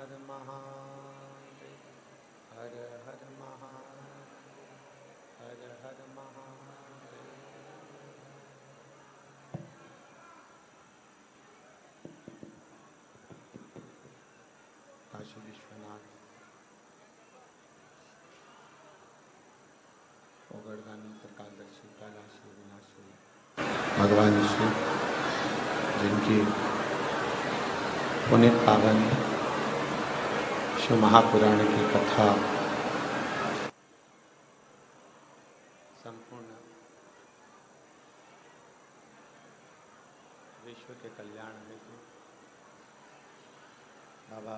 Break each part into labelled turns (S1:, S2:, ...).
S1: हर महादेव। हर हर महादेव। हर हर महादेव। काशी विश्वनाथ ओगरदानी त्रिकालदर्शी कैलाशी विनाशी भगवान शिव, जिनकी पुनीत पावन शिव महापुराण की कथा संपूर्ण विश्व के कल्याण हेतु बाबा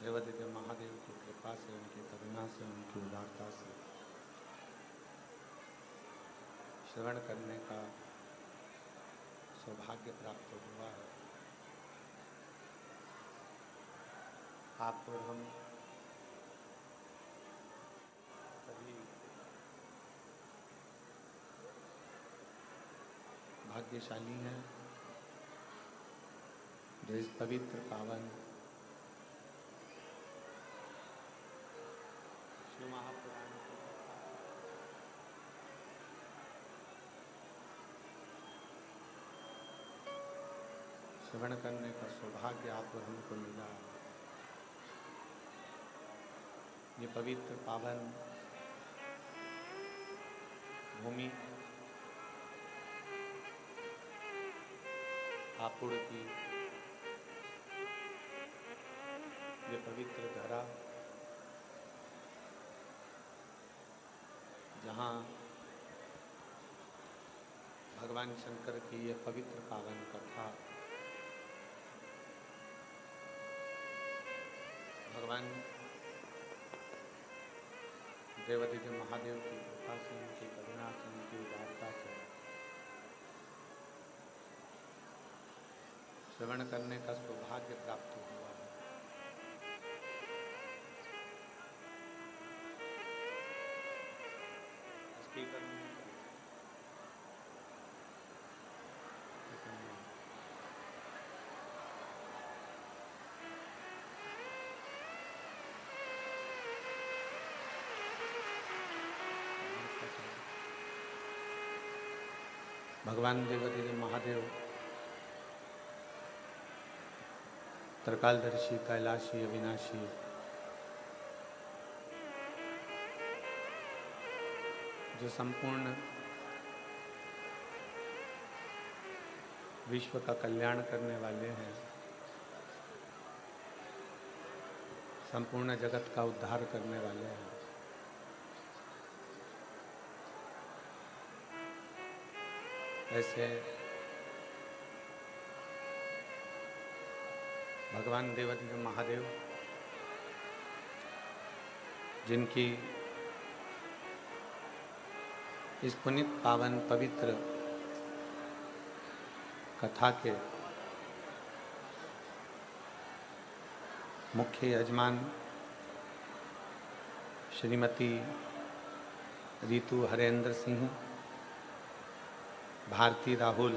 S1: देवादित्य महादेव की कृपा से, उनकी करुणा से, उनकी उदारता से श्रवण करने का सौभाग्य प्राप्त हुआ है। आप और हम सभी भाग्यशाली हैं जो इस पवित्र पावन शिव महापुराण की श्रवण करने का सौभाग्य आप और हमको मिला है। ये पवित्र पावन भूमि हापुड़ की, ये पवित्र धरा जहाँ भगवान शंकर की ये पवित्र पावन कथा भगवान देवादित्य महादेव की कृपा से, उनकी करुणा से, उनकी उदारता से श्रवण करने का सौभाग्य प्राप्त हुआ है। स्पीकर में भगवान देवादित्य महादेव त्रिकालदर्शी कैलाशी अविनाशी जो संपूर्ण विश्व का कल्याण करने वाले हैं, संपूर्ण जगत का उद्धार करने वाले हैं। ऐसे भगवान देवादित्य महादेव, जिनकी इस पुनीत पावन पवित्र कथा के मुख्य यजमान श्रीमती रीतु हरेंद्र सिंह, भारती राहुल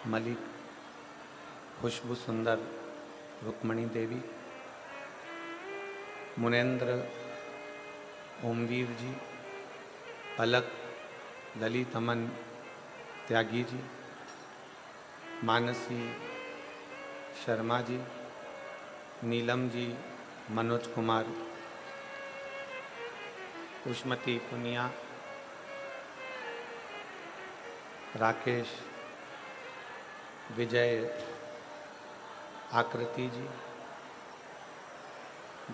S1: मलिक, खुशबू सुंदर रुक्मणी देवी, मुनेन्द्र ओमवीर जी, पलक ललित अमन त्यागी जी, मानसी शर्मा जी, नीलम जी, मनोज कुमार, उष्मती पुनिया, राकेश, विजय, आकृति जी,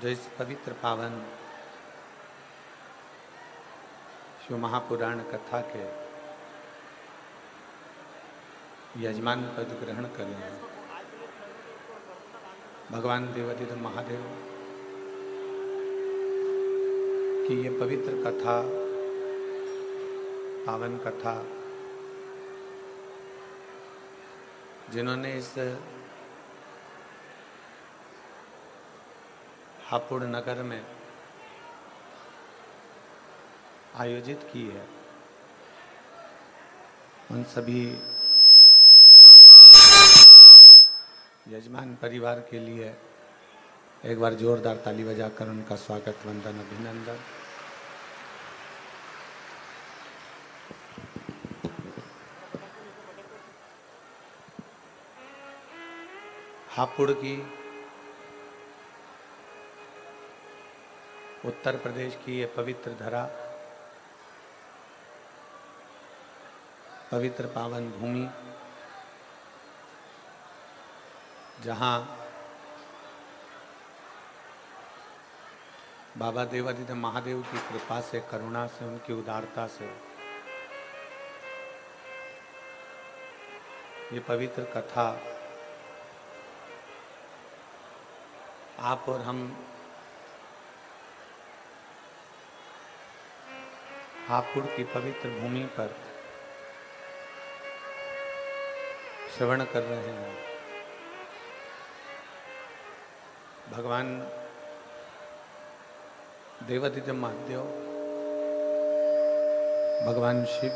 S1: जो इस पवित्र पावन शिव महापुराण कथा के यजमान पद ग्रहण कर रहे हैं। भगवान देवादित्य महादेव की ये पवित्र कथा, पावन कथा, जिन्होंने इस हापुड़ नगर में आयोजित की है, उन सभी यजमान परिवार के लिए एक बार जोरदार ताली बजाकर उनका स्वागत, वंदन, अभिनंदन। हापुड़ की उत्तर प्रदेश की ये पवित्र धरा, पवित्र पावन भूमि, जहाँ बाबा देवादिदेव महादेव की कृपा से, करुणा से, उनकी उदारता से ये पवित्र कथा आप और हम हापुड़ की पवित्र भूमि पर श्रवण कर रहे हैं। भगवान देवादिदेव महादेव, भगवान शिव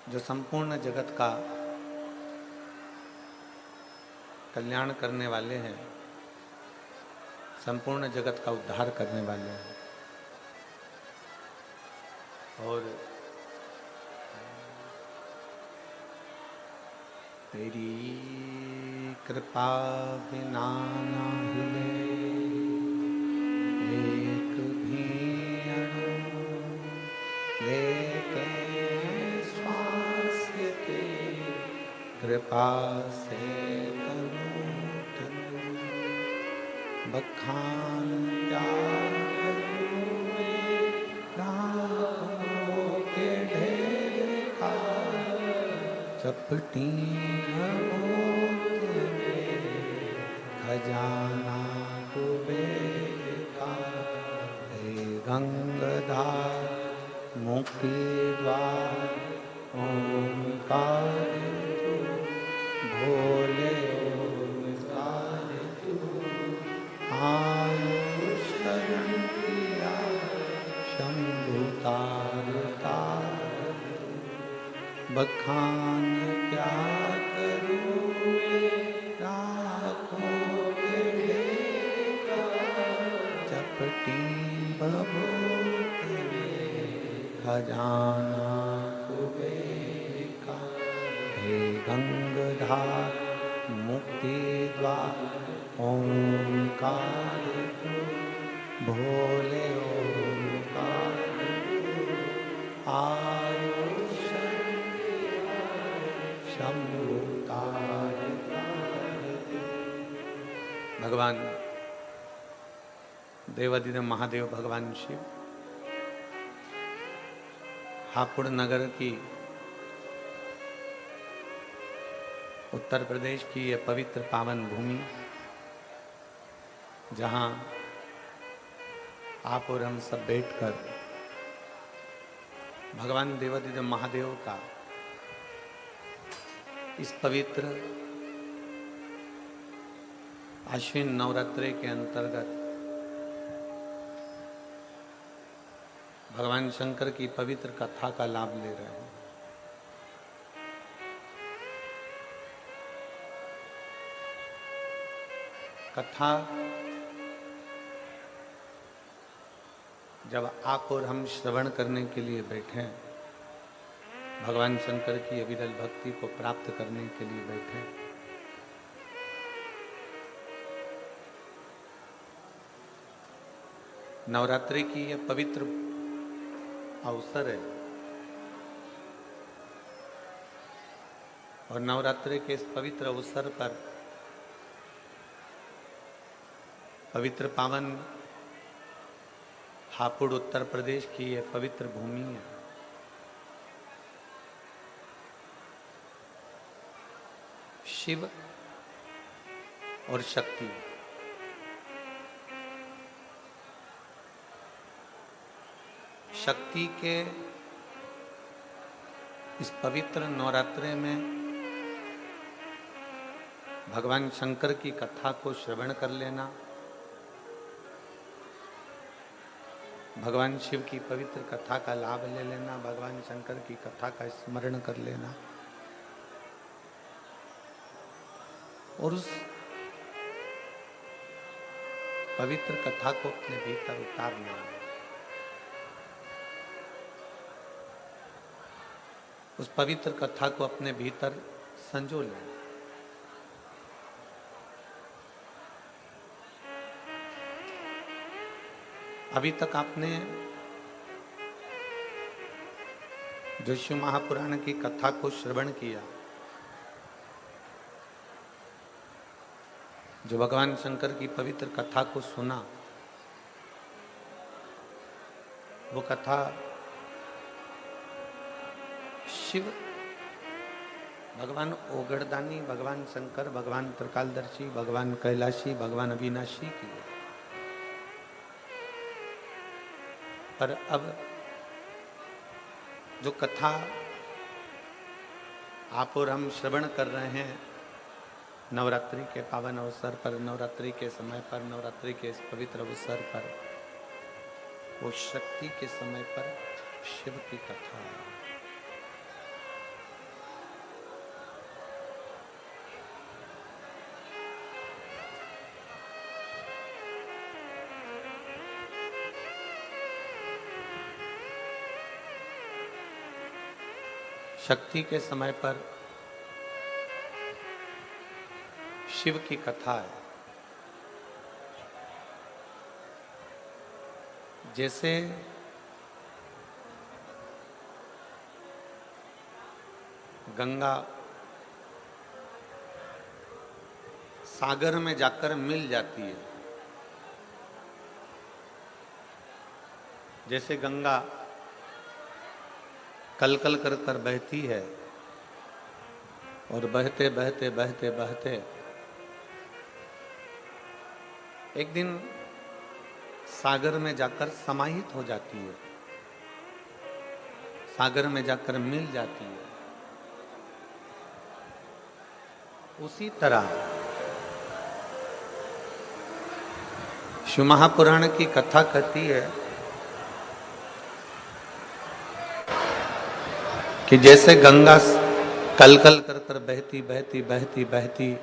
S1: जो संपूर्ण जगत का कल्याण करने वाले हैं, संपूर्ण जगत का उद्धार करने वाले हैं। और तेरी कृपा बिना ना हिले एक भी अणु, लेके श्वास के कृपा से बखान क्या करूं मैं, राहों के ढेर का चपटी खजाना कुबेर का। हे गंगाधार मुक्ति द्वार ओंकार तू, भोले ओंकार तू, आयो शरण किया शंभु तार तार। बखान क्या करूं राखों के ढेर का, चपटी बबूत में खजाना कुबेर का। हे गंगाधार मुक्ति द्वार ओंकार तू, भोले ओंकार तू, आयो शंभु तार तार। भगवान देवादिदेव महादेव, भगवान शिव हापुड़ नगर की, उत्तर प्रदेश की यह पवित्र पावन भूमि, जहाँ आप और हम सब बैठकर भगवान देवादिदेव महादेव का इस पवित्र आश्विन नवरात्रे के अंतर्गत भगवान शंकर की पवित्र कथा का लाभ ले रहे हैं। कथा जब आप और हम श्रवण करने के लिए बैठे, भगवान शंकर की अविरल भक्ति को प्राप्त करने के लिए बैठे, नवरात्रि की यह पवित्र अवसर है और नवरात्रि के इस पवित्र अवसर पर पवित्र पावन हापुड़ उत्तर प्रदेश की यह पवित्र भूमि है। शिव और शक्ति, शक्ति के इस पवित्र नवरात्रे में भगवान शंकर की कथा को श्रवण कर लेना भगवान शिव की पवित्र कथा का लाभ ले लेना, भगवान शंकर की कथा का स्मरण कर लेना और उस पवित्र कथा को अपने भीतर उतार लेना। उस पवित्र कथा को अपने भीतर संजो लेना। अभी तक आपने जो शिव महापुराण की कथा को श्रवण किया, जो भगवान शंकर की पवित्र कथा को सुना, वो कथा शिव, भगवान ओगड़दानी, भगवान शंकर, भगवान त्रिकालदर्शी, भगवान कैलाशी, भगवान अविनाशी की है। पर अब जो कथा आप और हम श्रवण कर रहे हैं नवरात्रि के पावन अवसर पर, नवरात्रि के समय पर, नवरात्रि के इस पवित्र अवसर पर, वो शक्ति के समय पर शिव की कथा है। शक्ति के समय पर शिव की कथा है। जैसे गंगा सागर में जाकर मिल जाती है, जैसे गंगा कल कल कर कर बहती है और बहते बहते बहते बहते एक दिन सागर में जाकर समाहित हो जाती है, सागर में जाकर मिल जाती है। उसी तरह शिव महापुराण की कथा कहती है कि जैसे गंगा कल कल कर कर बहती बहती बहती बहती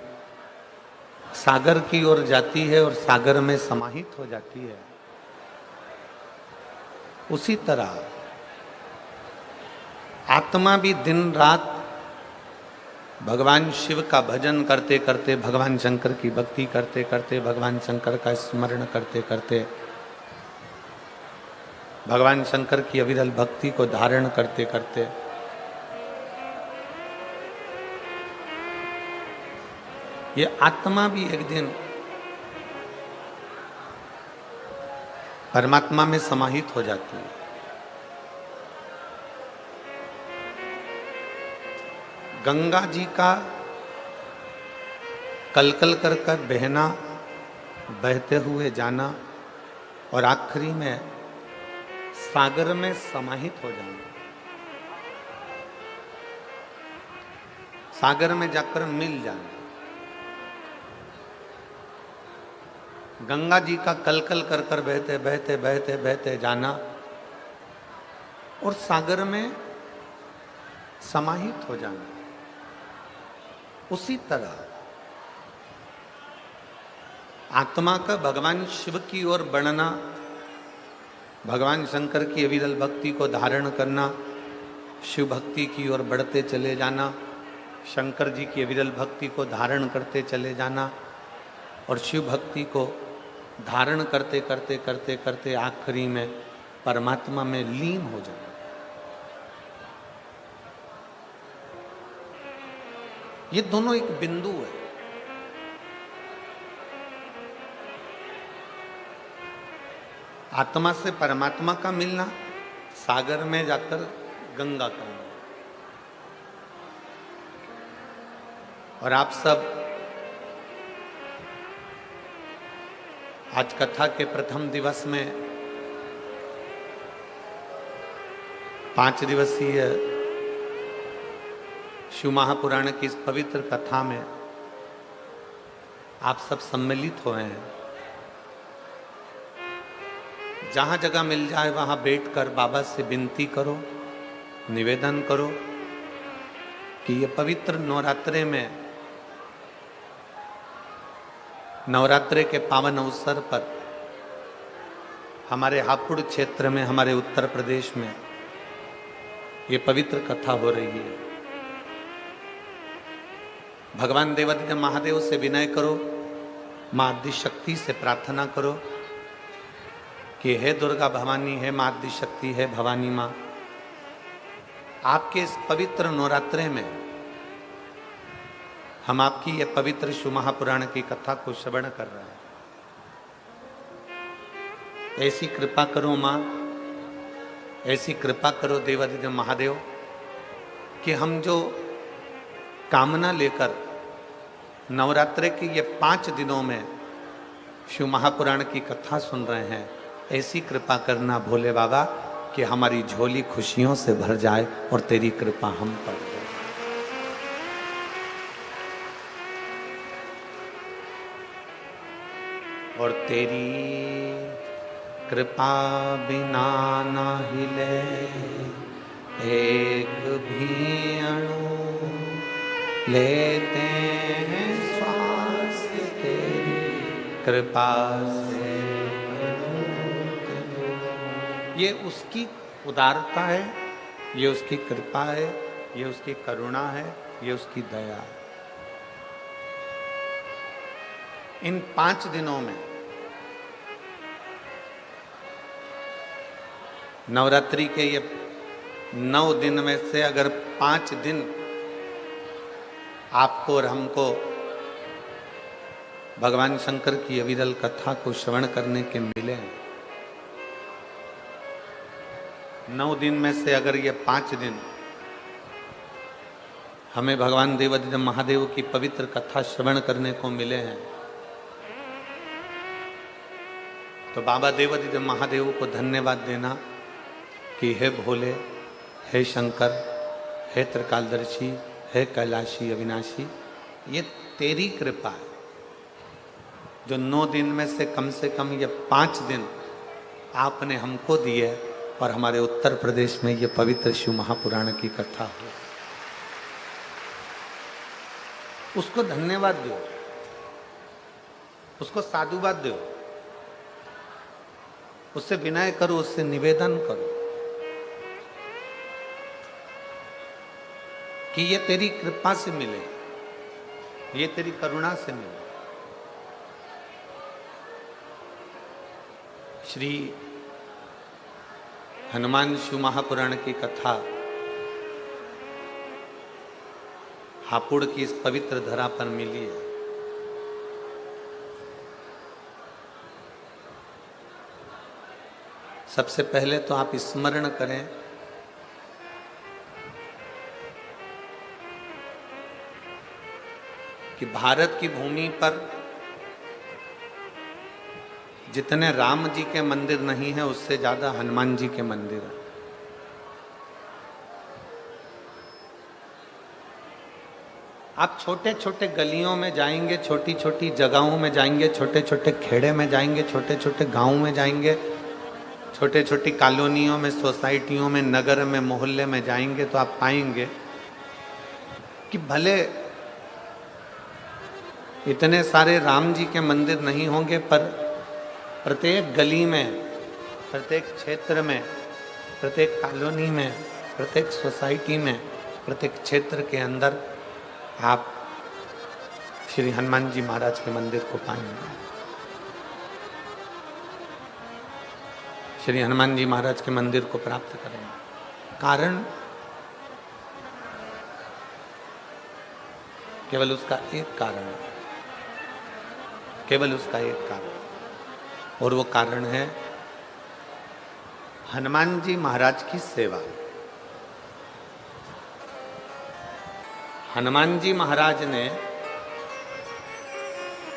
S1: सागर की ओर जाती है और सागर में समाहित हो जाती है, उसी तरह आत्मा भी दिन रात भगवान शिव का भजन करते करते, भगवान शंकर की भक्ति करते करते, भगवान शंकर का स्मरण करते करते, भगवान शंकर की अविरल भक्ति को धारण करते करते ये आत्मा भी एक दिन परमात्मा में समाहित हो जाती है। गंगा जी का कलकल कर कर बहना, बहते हुए जाना और आखिरी में सागर में समाहित हो जाना, सागर में जाकर मिल जाना। गंगा जी का कलकल कर कर बहते बहते बहते बहते जाना और सागर में समाहित हो जाना। उसी तरह आत्मा का भगवान शिव की ओर बढ़ना, भगवान शंकर की अविरल भक्ति को धारण करना, शिव भक्ति की ओर बढ़ते चले जाना, शंकर जी की अविरल भक्ति को धारण करते चले जाना और शिव भक्ति को धारण करते करते करते करते आखिरी में परमात्मा में लीन हो जाना। ये दोनों एक बिंदु है। आत्मा से परमात्मा का मिलना, सागर में जाकर गंगा का मिलना। और आप सब आज कथा के प्रथम दिवस में 5 दिवसीय शिव महापुराण की इस पवित्र कथा में आप सब सम्मिलित हुए हैं। जहाँ जगह मिल जाए वहाँ बैठकर बाबा से विनती करो, निवेदन करो कि ये पवित्र नवरात्रे में, नवरात्रे के पावन अवसर पर हमारे हापुड़ क्षेत्र में, हमारे उत्तर प्रदेश में ये पवित्र कथा हो रही है। भगवान देवाधिदेव महादेव से विनय करो, माँ आदिशक्ति से प्रार्थना करो कि हे दुर्गा भवानी, है माँ आदिशक्ति, है भवानी माँ, आपके इस पवित्र नवरात्रे में हम आपकी ये पवित्र शिव महापुराण की कथा को श्रवण कर रहे हैं। ऐसी कृपा करो माँ, ऐसी कृपा करो देवाधिदेव महादेव कि हम जो कामना लेकर नवरात्रे के ये 5 दिनों में शिव महापुराण की कथा सुन रहे हैं, ऐसी कृपा करना भोले बाबा कि हमारी झोली खुशियों से भर जाए और तेरी कृपा हम पर हो। और तेरी कृपा बिना ना हिले एक भी अणु, लेते हैं श्वास तेरी कृपा से। ये उसकी उदारता है, ये उसकी कृपा है, ये उसकी करुणा है, ये उसकी दया है। इन 5 दिनों में नवरात्रि के ये 9 दिन में से अगर 5 दिन आपको और हमको भगवान शंकर की अविरल कथा को श्रवण करने के मिले, 9 दिन में से अगर ये 5 दिन हमें भगवान देवाधिदेव महादेव की पवित्र कथा श्रवण करने को मिले हैं, तो बाबा देवाधिदेव महादेव को धन्यवाद देना कि हे भोले, हे शंकर, हे त्रिकालदर्शी, हे कैलाशी अविनाशी, ये तेरी कृपा है जो 9 दिन में से कम ये 5 दिन आपने हमको दिए और हमारे उत्तर प्रदेश में ये पवित्र शिव महापुराण की कथा हो। उसको धन्यवाद दो, उसको साधुवाद दो, उससे विनय करो, उससे निवेदन करो कि ये तेरी कृपा से मिले, ये तेरी करुणा से मिले। श्री हनुमान शिव महापुराण की कथा हापुड़ की इस पवित्र धरा पर मिली है। सबसे पहले तो आप स्मरण करें कि भारत की भूमि पर जितने राम जी के मंदिर नहीं है, उससे ज्यादा हनुमान जी के मंदिर हैं। आप छोटे छोटे गलियों में जाएंगे, छोटी छोटी जगहों में जाएंगे, छोटे छोटे खेड़े में जाएंगे, छोटे छोटे गांव में जाएंगे, छोटे छोटी कॉलोनियों में, सोसाइटियों में, नगर में, मोहल्ले में जाएंगे तो आप पाएंगे कि भले इतने सारे राम जी के मंदिर नहीं होंगे, पर प्रत्येक गली में, प्रत्येक क्षेत्र में, प्रत्येक कॉलोनी में, प्रत्येक सोसाइटी में, प्रत्येक क्षेत्र के अंदर आप श्री हनुमान जी महाराज के मंदिर को पाएंगे। श्री हनुमान जी महाराज के मंदिर को प्राप्त करेंगे। कारण केवल उसका एक कारण है, केवल उसका एक कारण, और वो कारण है हनुमान जी महाराज की सेवा। हनुमान जी महाराज ने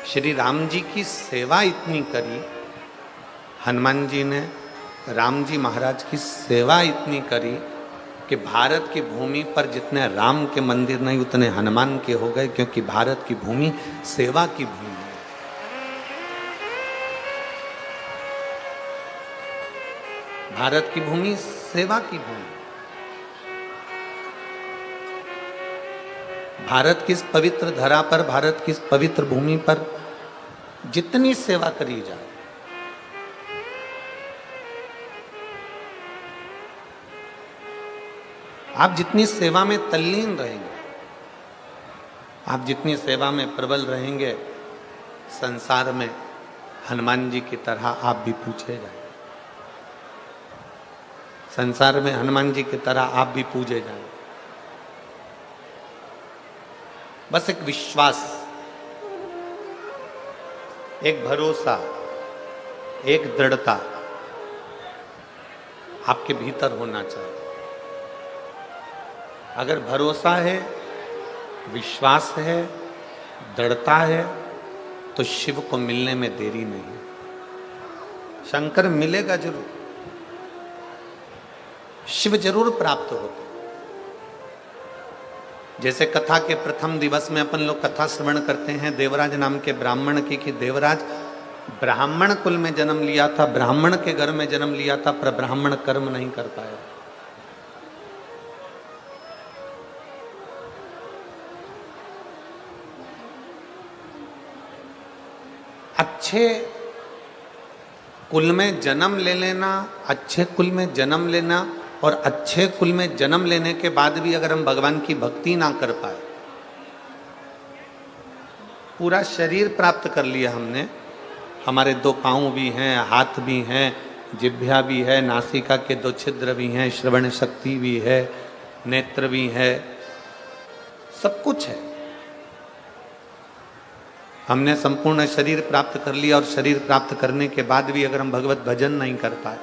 S1: श्री राम जी की सेवा इतनी करी, हनुमान जी ने राम जी महाराज की सेवा इतनी करी कि भारत की भूमि पर जितने राम के मंदिर नहीं, उतने हनुमान के हो गए, क्योंकि भारत की भूमि सेवा की भूमि है। भारत की भूमि सेवा की भूमि। भारत की इस पवित्र धरा पर, भारत की इस पवित्र भूमि पर जितनी सेवा करी जाए, आप जितनी सेवा में तल्लीन रहेंगे, आप जितनी सेवा में प्रबल रहेंगे, संसार में हनुमान जी की तरह आप भी पूछे जाए। संसार में हनुमान जी की तरह आप भी पूजे जाए। बस एक विश्वास, एक भरोसा, एक दृढ़ता आपके भीतर होना चाहिए। अगर भरोसा है, विश्वास है, दृढ़ता है, तो शिव को मिलने में देरी नहीं। शंकर मिलेगा जरूर, शिव जरूर प्राप्त होते। जैसे कथा के प्रथम दिवस में अपन लोग कथा श्रवण करते हैं देवराज नाम के ब्राह्मण की, कि देवराज ब्राह्मण कुल में जन्म लिया था, ब्राह्मण के घर में जन्म लिया था, पर ब्राह्मण कर्म नहीं कर पाया। अच्छे कुल में जन्म ले लेना, अच्छे कुल में जन्म लेना, और अच्छे कुल में जन्म लेने के बाद भी अगर हम भगवान की भक्ति ना कर पाए, पूरा शरीर प्राप्त कर लिया हमने, हमारे 2 पाँव भी हैं, हाथ भी हैं, जिह्वा भी है, नासिका के 2 छिद्र भी हैं, श्रवण शक्ति भी है, नेत्र भी है, सब कुछ है। हमने संपूर्ण शरीर प्राप्त कर लिया, और शरीर प्राप्त करने के बाद भी अगर हम भगवत भजन नहीं कर पाए,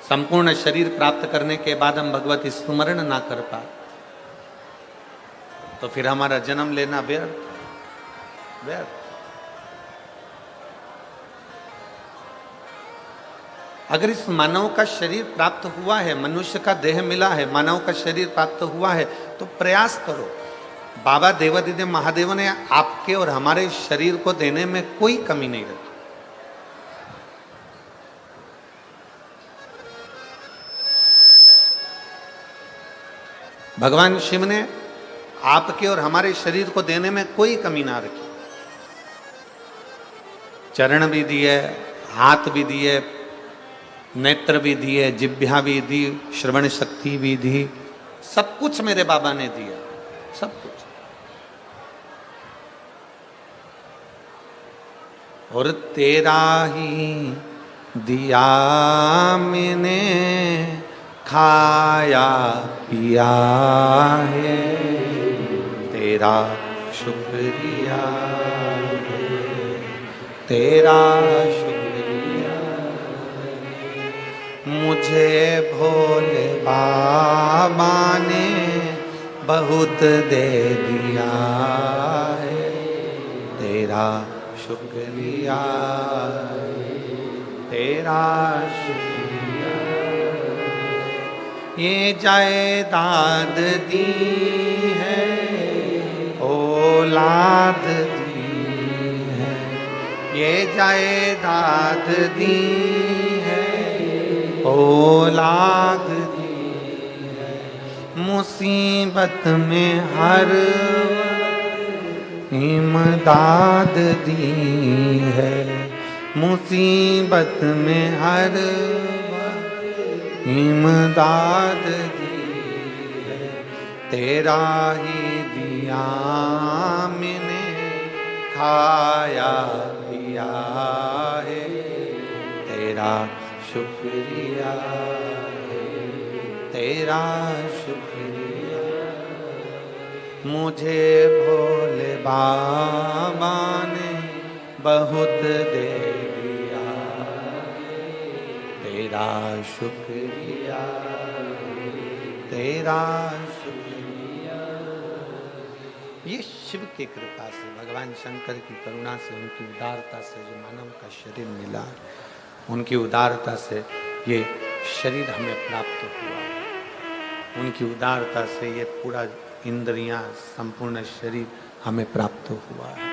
S1: संपूर्ण शरीर प्राप्त करने के बाद हम भगवत स्मरण ना कर पाए, तो फिर हमारा जन्म लेना व्यर्थ व्यर्थ। अगर इस मानव का शरीर प्राप्त हुआ है, मनुष्य का देह मिला है, मानव का शरीर प्राप्त हुआ है, तो प्रयास करो। बाबा देवादिदेव महादेव ने आपके और हमारे शरीर को देने में कोई कमी नहीं रखी। भगवान शिव ने आपके और हमारे शरीर को देने में कोई कमी ना रखी। चरण भी दिए, हाथ भी दिए, नेत्र भी दिए, जिह्वा भी दी, श्रवण शक्ति भी दी, सब कुछ मेरे बाबा ने दिया, सब कुछ। और तेरा ही दिया मैंने खाया पिया है, तेरा शुक्रिया है, तेरा शुक्रिया है। मुझे भोले बाबा ने बहुत दे दिया है, तेरा शुक्रिया है, तेरा शुक्रिया। ये जायदाद दी है, औलाद दी है, ये जायदाद दी है, औलाद दी है। मुसीबत में हर इमदाद दी है, मुसीबत में हर इमदाद दी है। तेरा ही दिया मैंने खाया पिया है, तेरा शुक्रिया है, तेरा शुक्रिया। मुझे भोले बाबा ने बहुत दे दिया, तेरा शुक्रिया, तेरा शुक्रिया। ये शिव की कृपा से, भगवान शंकर की करुणा से, उनकी उदारता से जो मानव का शरीर मिला, उनकी उदारता से ये शरीर हमें प्राप्त हुआ, उनकी उदारता से ये पूरा इंद्रियां, संपूर्ण शरीर हमें प्राप्त हुआ है।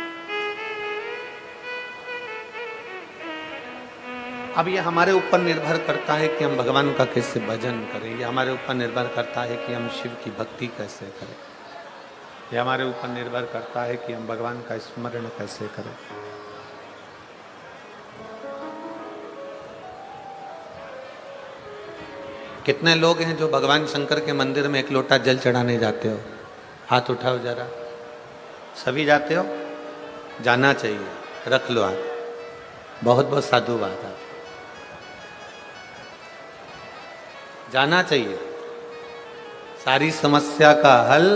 S1: अब ये हमारे ऊपर निर्भर करता है कि हम भगवान का कैसे भजन करें, ये हमारे ऊपर निर्भर करता है कि हम शिव की भक्ति कैसे करें, ये हमारे ऊपर निर्भर करता है कि हम भगवान का स्मरण कैसे करें। कितने लोग हैं जो भगवान शंकर के मंदिर में एक लोटा जल चढ़ाने जाते हो? हाथ उठाओ जरा। सभी जाते हो? जाना चाहिए, रख लो हाथ। बहुत बहुत साधुवाद है, जाना चाहिए। सारी समस्या का हल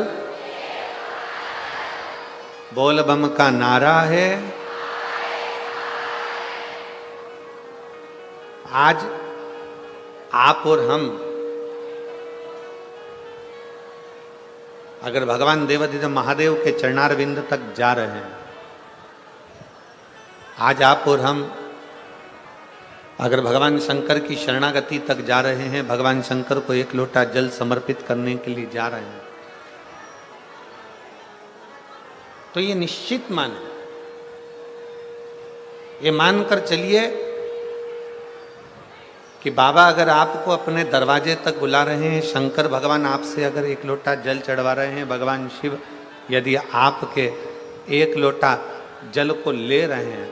S1: बोल बम का नारा है। आज आप और हम अगर भगवान देवाधिदेव महादेव के चरणारविंद तक जा रहे हैं, आज आप और हम अगर भगवान शंकर की शरणागति तक जा रहे हैं, भगवान शंकर को एक लोटा जल समर्पित करने के लिए जा रहे हैं, तो ये निश्चित माने, ये मानकर चलिए कि बाबा अगर आपको अपने दरवाजे तक बुला रहे हैं, शंकर भगवान आपसे अगर एक लोटा जल चढ़वा रहे हैं, भगवान शिव यदि आपके एक लोटा जल को ले रहे हैं,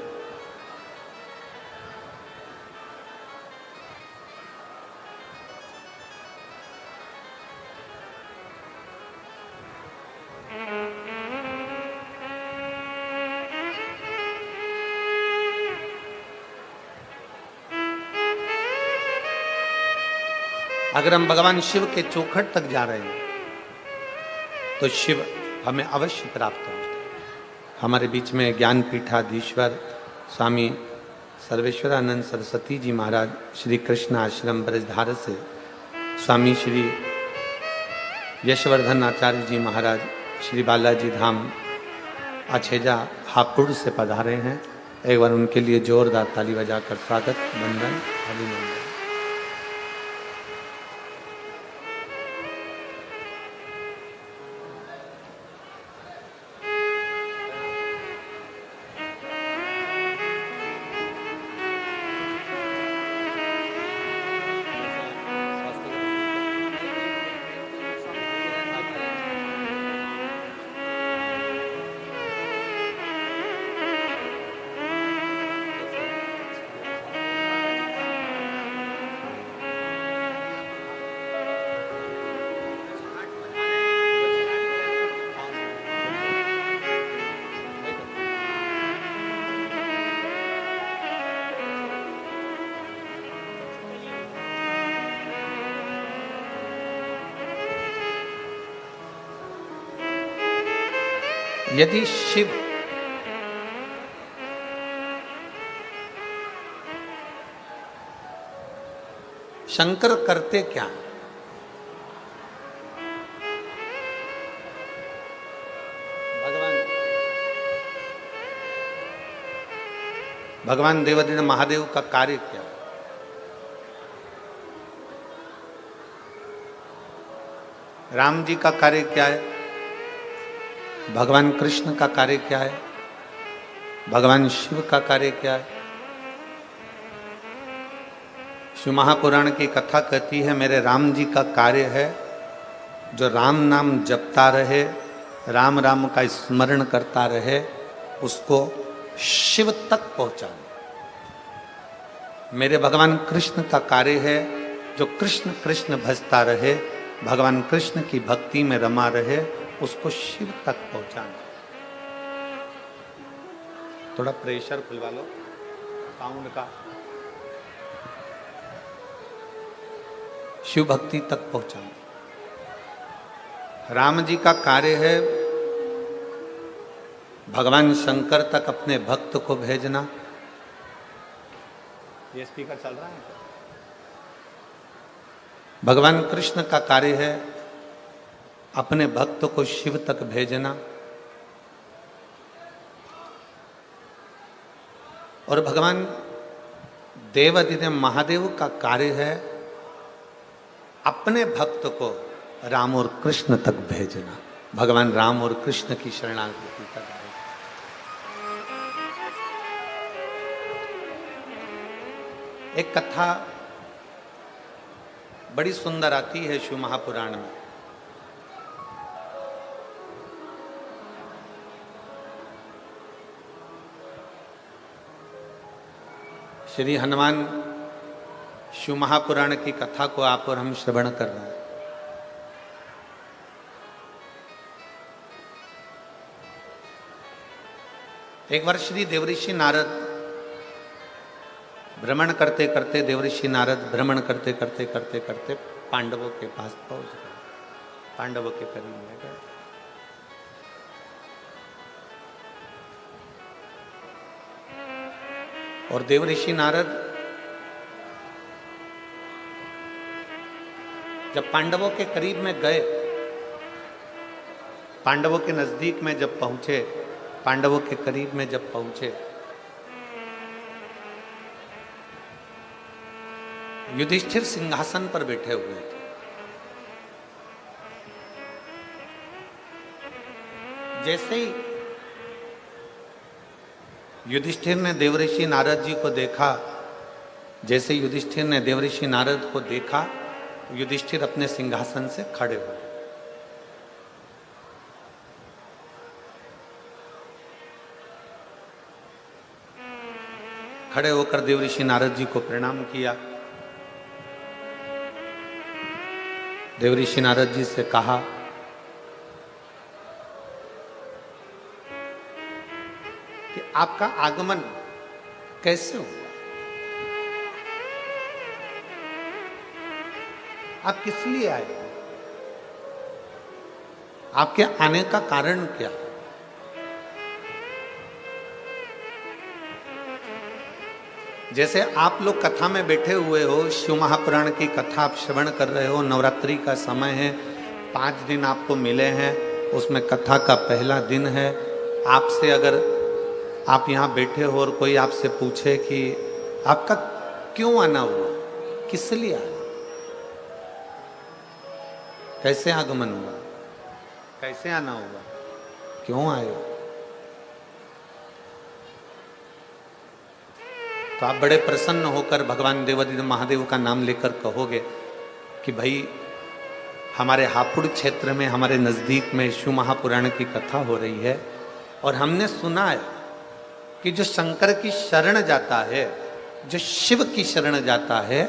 S1: अगर हम भगवान शिव के चौखट तक जा रहे हैं, तो शिव हमें अवश्य प्राप्त होते हैं। हमारे बीच में ज्ञान पीठाधीश्वर स्वामी सर्वेश्वरानंद सरस्वती जी महाराज, श्री कृष्ण आश्रम ब्रजधार से स्वामी श्री यशवर्धन आचार्य जी महाराज, श्री बालाजी धाम अछेजा हापुड़ से पधारे हैं। एक बार उनके लिए जोरदार ताली बजाकर स्वागत, वंदन, अभिनंदन। यदि शिव शंकर करते क्या? भगवान देवाधिदेव महादेव का कार्य क्या? राम जी का कार्य क्या है? भगवान कृष्ण का कार्य क्या है? भगवान शिव का कार्य क्या है? शिव महापुराण की कथा कहती है, मेरे राम जी का कार्य है जो राम नाम जपता रहे, राम राम का स्मरण करता रहे, उसको शिव तक पहुंचाना। मेरे भगवान कृष्ण का कार्य है जो कृष्ण कृष्ण भजता रहे, भगवान कृष्ण की भक्ति में रमा रहे, उसको शिव तक पहुंचाना। थोड़ा प्रेशर खुलवा लो साउंड का। शिव भक्ति तक पहुंचाना। राम जी का कार्य है भगवान शंकर तक अपने भक्त को भेजना। ये स्पीकर चल रहा है क्या? भगवान कृष्ण का कार्य है अपने भक्त को शिव तक भेजना, और भगवान देवाधिदेव महादेव का कार्य है अपने भक्त को राम और कृष्ण तक भेजना। भगवान राम और कृष्ण की शरणागति तक। एक कथा बड़ी सुंदर आती है शिव महापुराण में। श्री हनुमान शिव महापुराण की कथा को आप और हम श्रवण कर रहे हैं। एक बार श्री देवऋषि नारद भ्रमण करते करते भ्रमण करते करते करते करते पांडवों के पास पहुंच गए, पांडवों के करीब में गए। और देवऋषि नारद जब पांडवों के करीब में गए, पांडवों के नजदीक में जब पहुंचे, पांडवों के करीब में जब पहुंचे, युधिष्ठिर सिंहासन पर बैठे हुए थे। जैसे ही युधिष्ठिर ने देवऋषि नारद जी को देखा, जैसे युधिष्ठिर ने देवऋषि नारद को देखा, युधिष्ठिर अपने सिंहासन से खड़े हुए। खड़े होकर देवऋषि नारद जी को प्रणाम किया। देवऋषि नारद जी से कहा कि आपका आगमन कैसे हुआ, आप किस लिए आए, आपके आने का कारण क्या। जैसे आप लोग कथा में बैठे हुए हो, शिव महापुराण की कथा आप श्रवण कर रहे हो, नवरात्रि का समय है, 5 दिन आपको मिले हैं, उसमें कथा का पहला दिन है। आपसे अगर आप यहाँ बैठे हो और कोई आपसे पूछे कि आपका क्यों आना हुआ, किस लिए आया, कैसे आगमन हुआ, कैसे आना हुआ, क्यों आए, तो आप बड़े प्रसन्न होकर भगवान देवादिदेव महादेव का नाम लेकर कहोगे कि भाई हमारे हापुड़ क्षेत्र में, हमारे नज़दीक में शिव महापुराण की कथा हो रही है और हमने सुना है कि जो शंकर की शरण जाता है, जो शिव की शरण जाता है,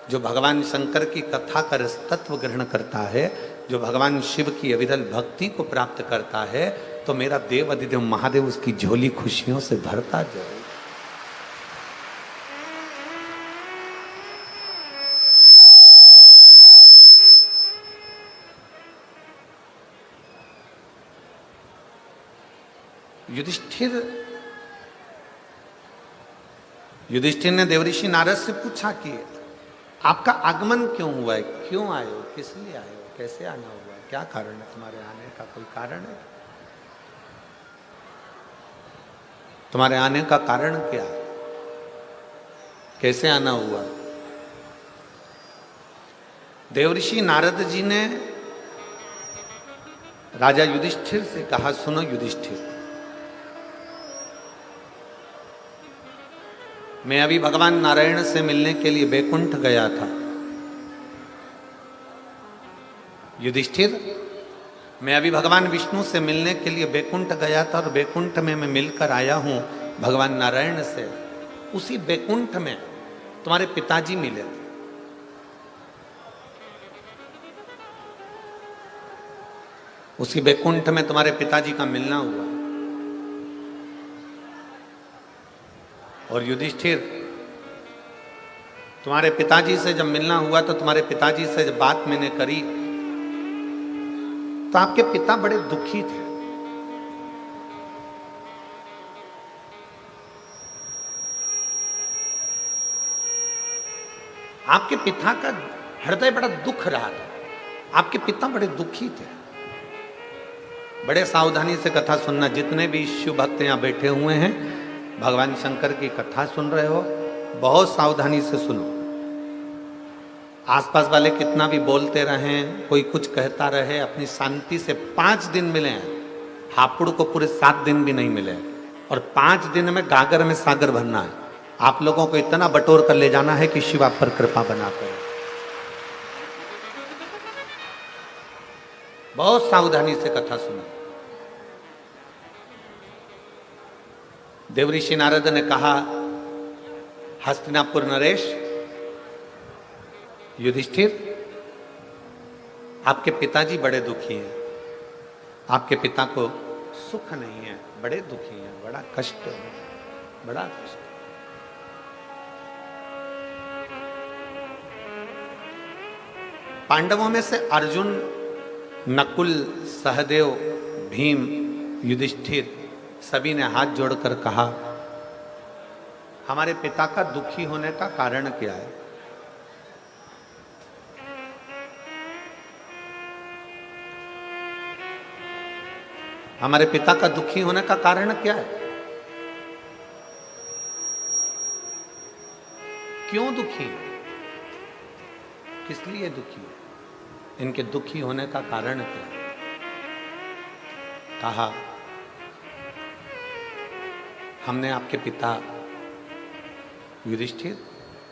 S1: जो भगवान शंकर की कथा का रसतत्व ग्रहण करता है, जो भगवान शिव की अविरल भक्ति को प्राप्त करता है, तो मेरा देव अधिदेव महादेव उसकी झोली खुशियों से भरता जाए। युधिष्ठिर ने देवऋषि नारद से पूछा कि आपका आगमन क्यों हुआ है, क्यों आए हो, किस लिए आए हो, कैसे आना हुआ है, क्या कारण है तुम्हारे आने का, कोई कारण है, तुम्हारे आने का कारण क्या, कैसे आना हुआ। देवऋषि नारद जी ने राजा युधिष्ठिर से कहा, सुनो युधिष्ठिर, मैं अभी भगवान नारायण से मिलने के लिए बैकुंठ गया था। युधिष्ठिर, मैं अभी भगवान विष्णु से मिलने के लिए बैकुंठ गया था और बैकुंठ में मैं मिलकर आया हूं भगवान नारायण से। उसी बैकुंठ में तुम्हारे पिताजी मिले थे। उसी बैकुंठ में तुम्हारे पिताजी का मिलना हुआ। और युधिष्ठिर, तुम्हारे पिताजी से जब मिलना हुआ तो तुम्हारे पिताजी से जब बात मैंने करी तो आपके पिता बड़े दुखी थे। आपके पिता का हृदय बड़ा दुख रहा था, आपके पिता बड़े दुखी थे। बड़े सावधानी से कथा सुनना, जितने भी शिव भक्त यहाँ बैठे हुए हैं, भगवान शंकर की कथा सुन रहे हो, बहुत सावधानी से सुनो। आसपास वाले कितना भी बोलते रहें, कोई कुछ कहता रहे, अपनी शांति से 5 दिन मिले हैं। हापुड़ को पूरे 7 दिन भी नहीं मिले और 5 दिन में गागर में सागर भरना है। आप लोगों को इतना बटोर कर ले जाना है कि शिव आप पर कृपा बना करे। बहुत सावधानी से कथा सुना। देवऋषि नारद ने कहा, हस्तिनापुर नरेश, युधिष्ठिर, आपके पिताजी बड़े दुखी हैं, आपके पिता को सुख नहीं है, बड़े दुखी हैं, बड़ा कष्ट है, बड़ा कष्ट। पांडवों में से अर्जुन, नकुल, सहदेव, भीम, युधिष्ठिर सभी ने हाथ जोड़कर कहा, हमारे पिता का दुखी होने का कारण क्या है? हमारे पिता का दुखी होने का कारण क्या है? क्यों दुखी है? किस लिए दुखी है? इनके दुखी होने का कारण क्या है? कहा, हमने आपके पिता युधिष्ठिर,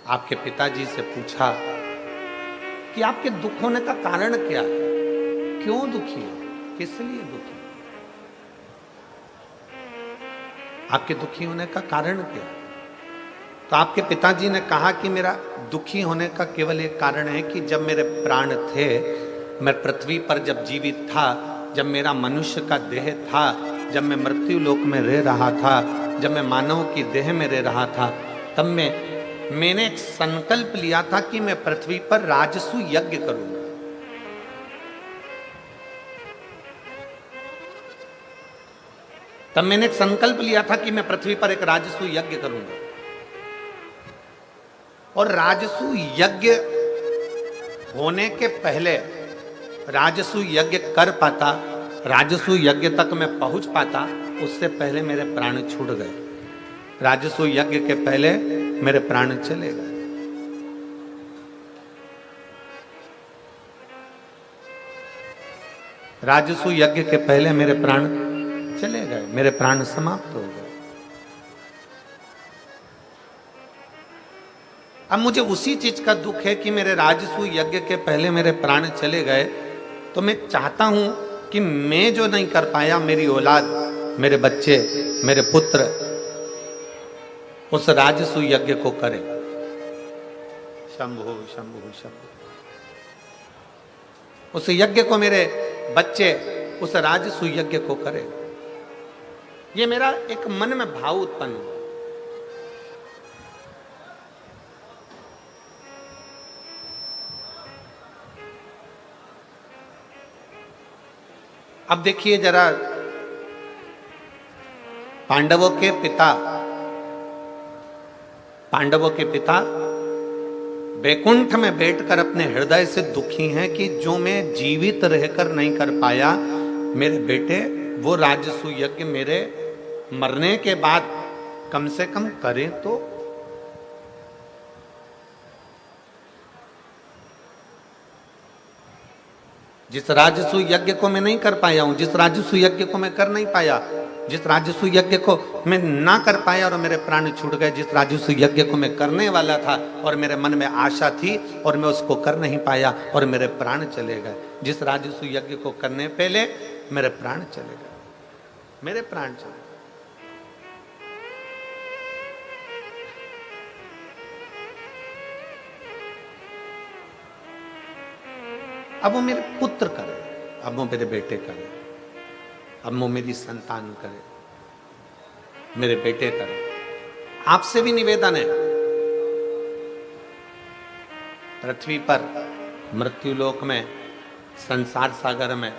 S1: आपके पिताजी से पूछा कि आपके दुख होने का कारण क्या है, क्यों दुखी है, किस लिए दुखी है? आपके दुखी होने का कारण क्या है? तो आपके पिताजी ने कहा कि मेरा दुखी होने का केवल एक कारण है कि जब मेरे प्राण थे, मैं पृथ्वी पर जब जीवित था, जब मेरा मनुष्य का देह था, जब मैं मृत्यु लोक में रह रहा था, जब मैं मानव की देह में रह रहा था, तब मैंने एक संकल्प लिया था कि मैं पृथ्वी पर राजसु यज्ञ करूंगा। तब मैंने एक संकल्प लिया था कि मैं पृथ्वी पर एक राजसु यज्ञ करूंगा। और राजसु यज्ञ होने के पहले, राजसु यज्ञ कर पाता, राजसु यज्ञ तक मैं पहुंच पाता, उससे पहले मेरे प्राण छूट गए। राजसु यज्ञ के पहले मेरे प्राण चले गए। राजसु यज्ञ के पहले मेरे प्राण चले गए, मेरे प्राण समाप्त हो गए। अब मुझे उसी चीज का दुख है कि मेरे राजसु यज्ञ के पहले मेरे प्राण चले गए, तो मैं चाहता हूं कि मैं जो नहीं कर पाया, मेरी औलाद, मेरे बच्चे, मेरे पुत्र उस राजसु यज्ञ को करें। शंभु शंभु शंभु। उस यज्ञ को मेरे बच्चे उस राजसु यज्ञ को करें। ये मेरा एक मन में भाव उत्पन्न हुआ। अब देखिए जरा, पांडवों के पिता बैकुंठ में बैठकर अपने हृदय से दुखी हैं कि जो मैं जीवित रहकर नहीं कर पाया, मेरे बेटे वो राजसु यज्ञ मेरे मरने के बाद कम से कम करें तो। जिस राजसु यज्ञ को मैं नहीं कर पाया हूं, जिस राजसु यज्ञ को मैं कर नहीं पाया, जिस राजसु यज्ञ को मैं ना कर पाया और मेरे प्राण छूट गए, जिस राजसु यज्ञ को मैं करने वाला था और मेरे मन में आशा थी और मैं उसको कर नहीं पाया और मेरे प्राण चले गए, जिस राजसु यज्ञ को करने पहले मेरे प्राण चले गए, मेरे प्राण चले गए। अब वो मेरे पुत्र करे, अब वो मेरे बेटे करे, अब वो मेरी संतान करे, मेरे बेटे करे। आपसे भी निवेदन है, पृथ्वी पर, मृत्युलोक में, संसार सागर में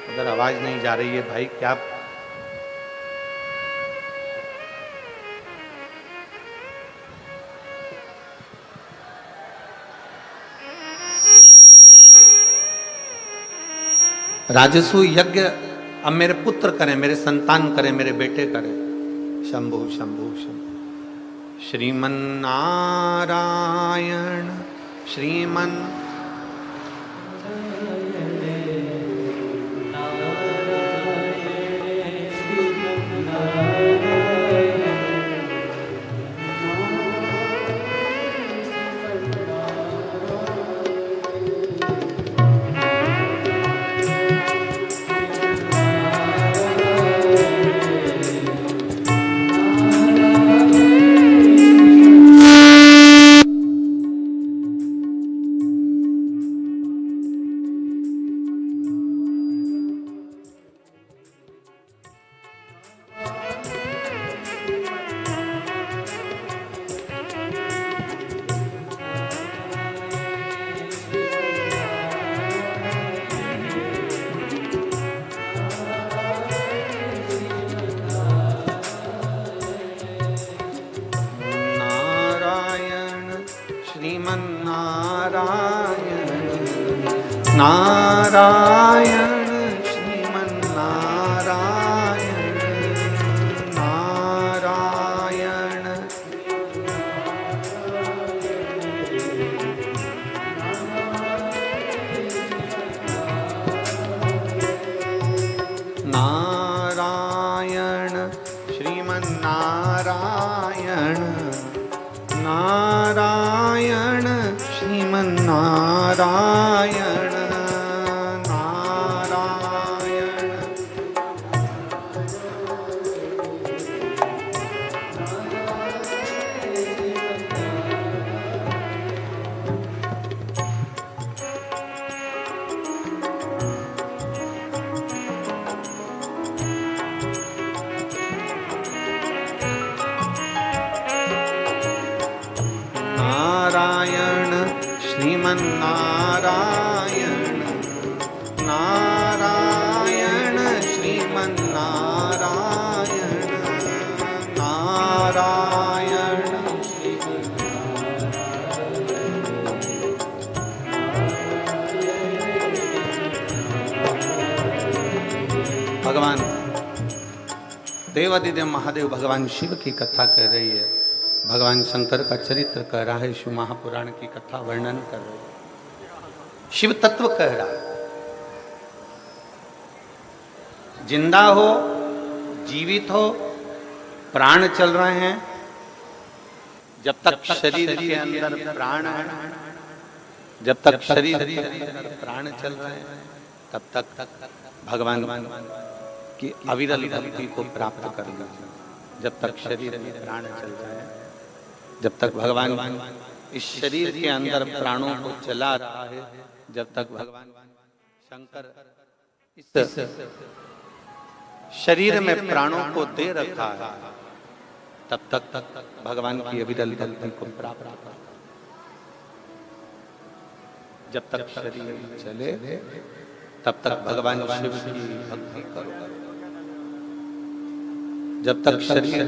S1: उधर आवाज नहीं जा रही है भाई, क्या राजसु यज्ञ अब मेरे पुत्र करें, मेरे संतान करें, मेरे बेटे करें। शंभु शंभु शंभु। श्रीमन नारायण श्रीमन नारायण श्रीमन्नारायण नारायण नारायण श्रीमन्नारायण नारायण श्रीमन्नारायण नारायण नारायण श्रीमन्नारायण नारायण श्रीमन्नारायण नारायण भगवान देवादिदेव महादेव भगवान शिव की कथा कह रही है। भगवान शंकर का चरित्र कह रहा है। शिव महापुराण की कथा वर्णन कर रहे हैं। शिव तत्व कह रहा है। जिंदा हो, जीवित हो, प्राण चल रहे हैं, जब तक शरीर के अंदर प्राण है, जब तक शरीर के अंदर प्राण चल रहे हैं, तब तक भगवान की अविरल भक्ति को प्राप्त करना। जब तक शरीर में प्राण चल रहे हैं, जब तक भगवान इस शरीर के अंदर प्राणों को चला रहा है, जब तक भगवान शंकर इस शरीर में प्राणों को दे रखा है, तब तक भगवान की अविरल भक्ति को प्राप्त कर। जब तक शरीर चले, तब तक भगवान शिव की भक्ति करो। जब तक शरीर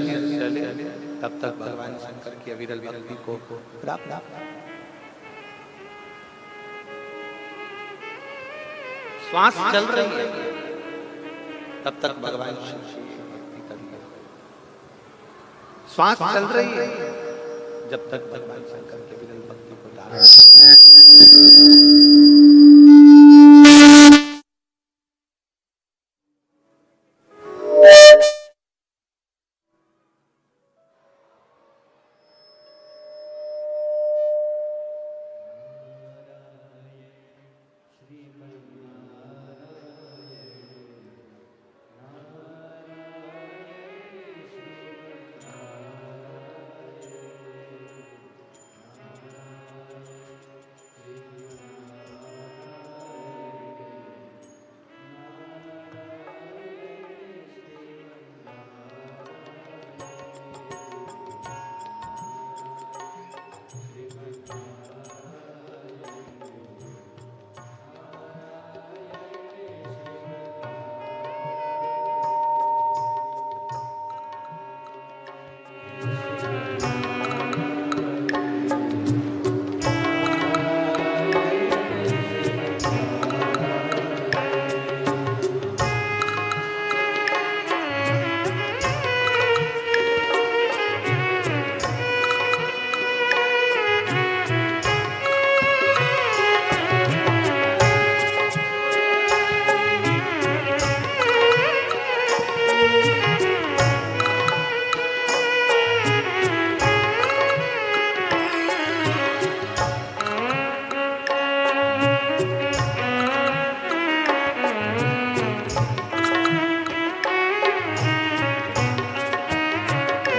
S1: चले, तब तक भगवान शंकर की अविरल भक्ति को प्राप्त। श्वास चल रही है, तब तक भगवान शिव की भक्ति करना। श्वास चल रही है, जब तक भगवान शंकर की अविरल भक्ति को धारण।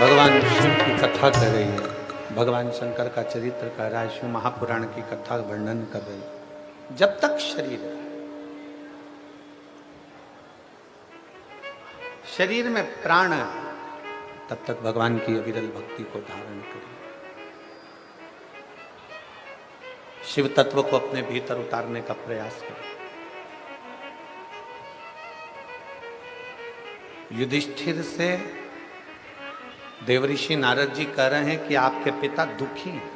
S1: भगवान शिव की कथा कर रही है। भगवान शंकर का चरित्र कह रहा है। शिव महापुराण की कथा वर्णन कर रही है। जब तक शरीर है, शरीर में प्राण है, तब तक भगवान की अविरल भक्ति को धारण करें। शिव तत्व को अपने भीतर उतारने का प्रयास करें। युधिष्ठिर से देवऋषि नारद जी कह रहे हैं कि आपके पिता दुखी हैं।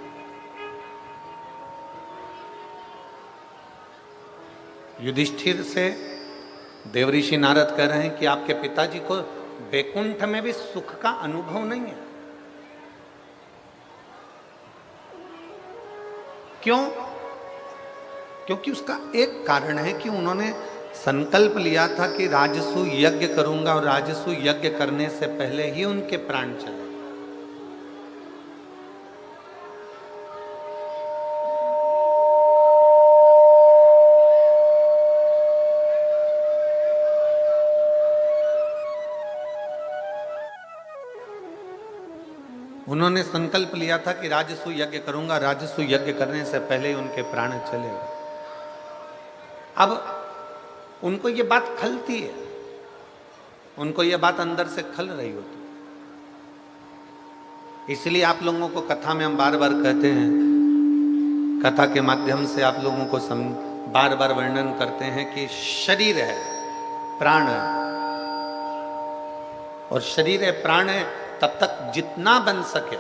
S1: युधिष्ठिर से देवऋषि नारद कह रहे हैं कि आपके पिताजी को वैकुंठ में भी सुख का अनुभव नहीं है। क्यों? क्योंकि उसका एक कारण है कि उन्होंने संकल्प लिया था कि राजसू यज्ञ करूंगा और राजसू यज्ञ करने से पहले ही उनके प्राण चले। उन्होंने संकल्प लिया था कि राजसू यज्ञ करूंगा, राजसू यज्ञ करने से पहले ही उनके प्राण चले गए। अब उनको ये बात खलती है, उनको ये बात अंदर से खल रही होती। इसलिए आप लोगों को कथा में हम बार बार कहते हैं, कथा के माध्यम से आप लोगों को बार बार वर्णन करते हैं कि शरीर है, प्राण है, और शरीर है, प्राण है, तब तक जितना बन सके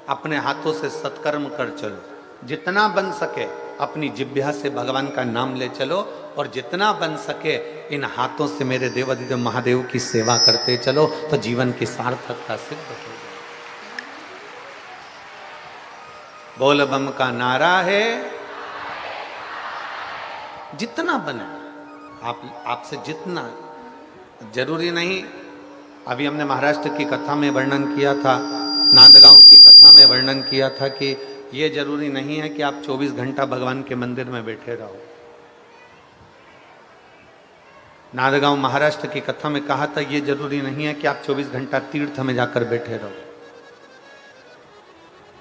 S1: अपने हाथों से सत्कर्म कर चलो, जितना बन सके अपनी जिह्वा से भगवान का नाम ले चलो, और जितना बन सके इन हाथों से मेरे देवाधिदेव महादेव की सेवा करते चलो, तो जीवन की सार्थकता सिद्ध हो जाए। बोल बम का नारा है, जितना बने आपसे जितना, जरूरी नहीं। अभी हमने महाराष्ट्र की कथा में वर्णन किया था, नांदगांव की कथा में वर्णन किया था कि ये जरूरी नहीं है कि आप 24 घंटा भगवान के मंदिर में बैठे रहो। नांदगांव महाराष्ट्र की कथा में कहा था ये जरूरी नहीं है कि आप 24 घंटा तीर्थ में जाकर बैठे रहो।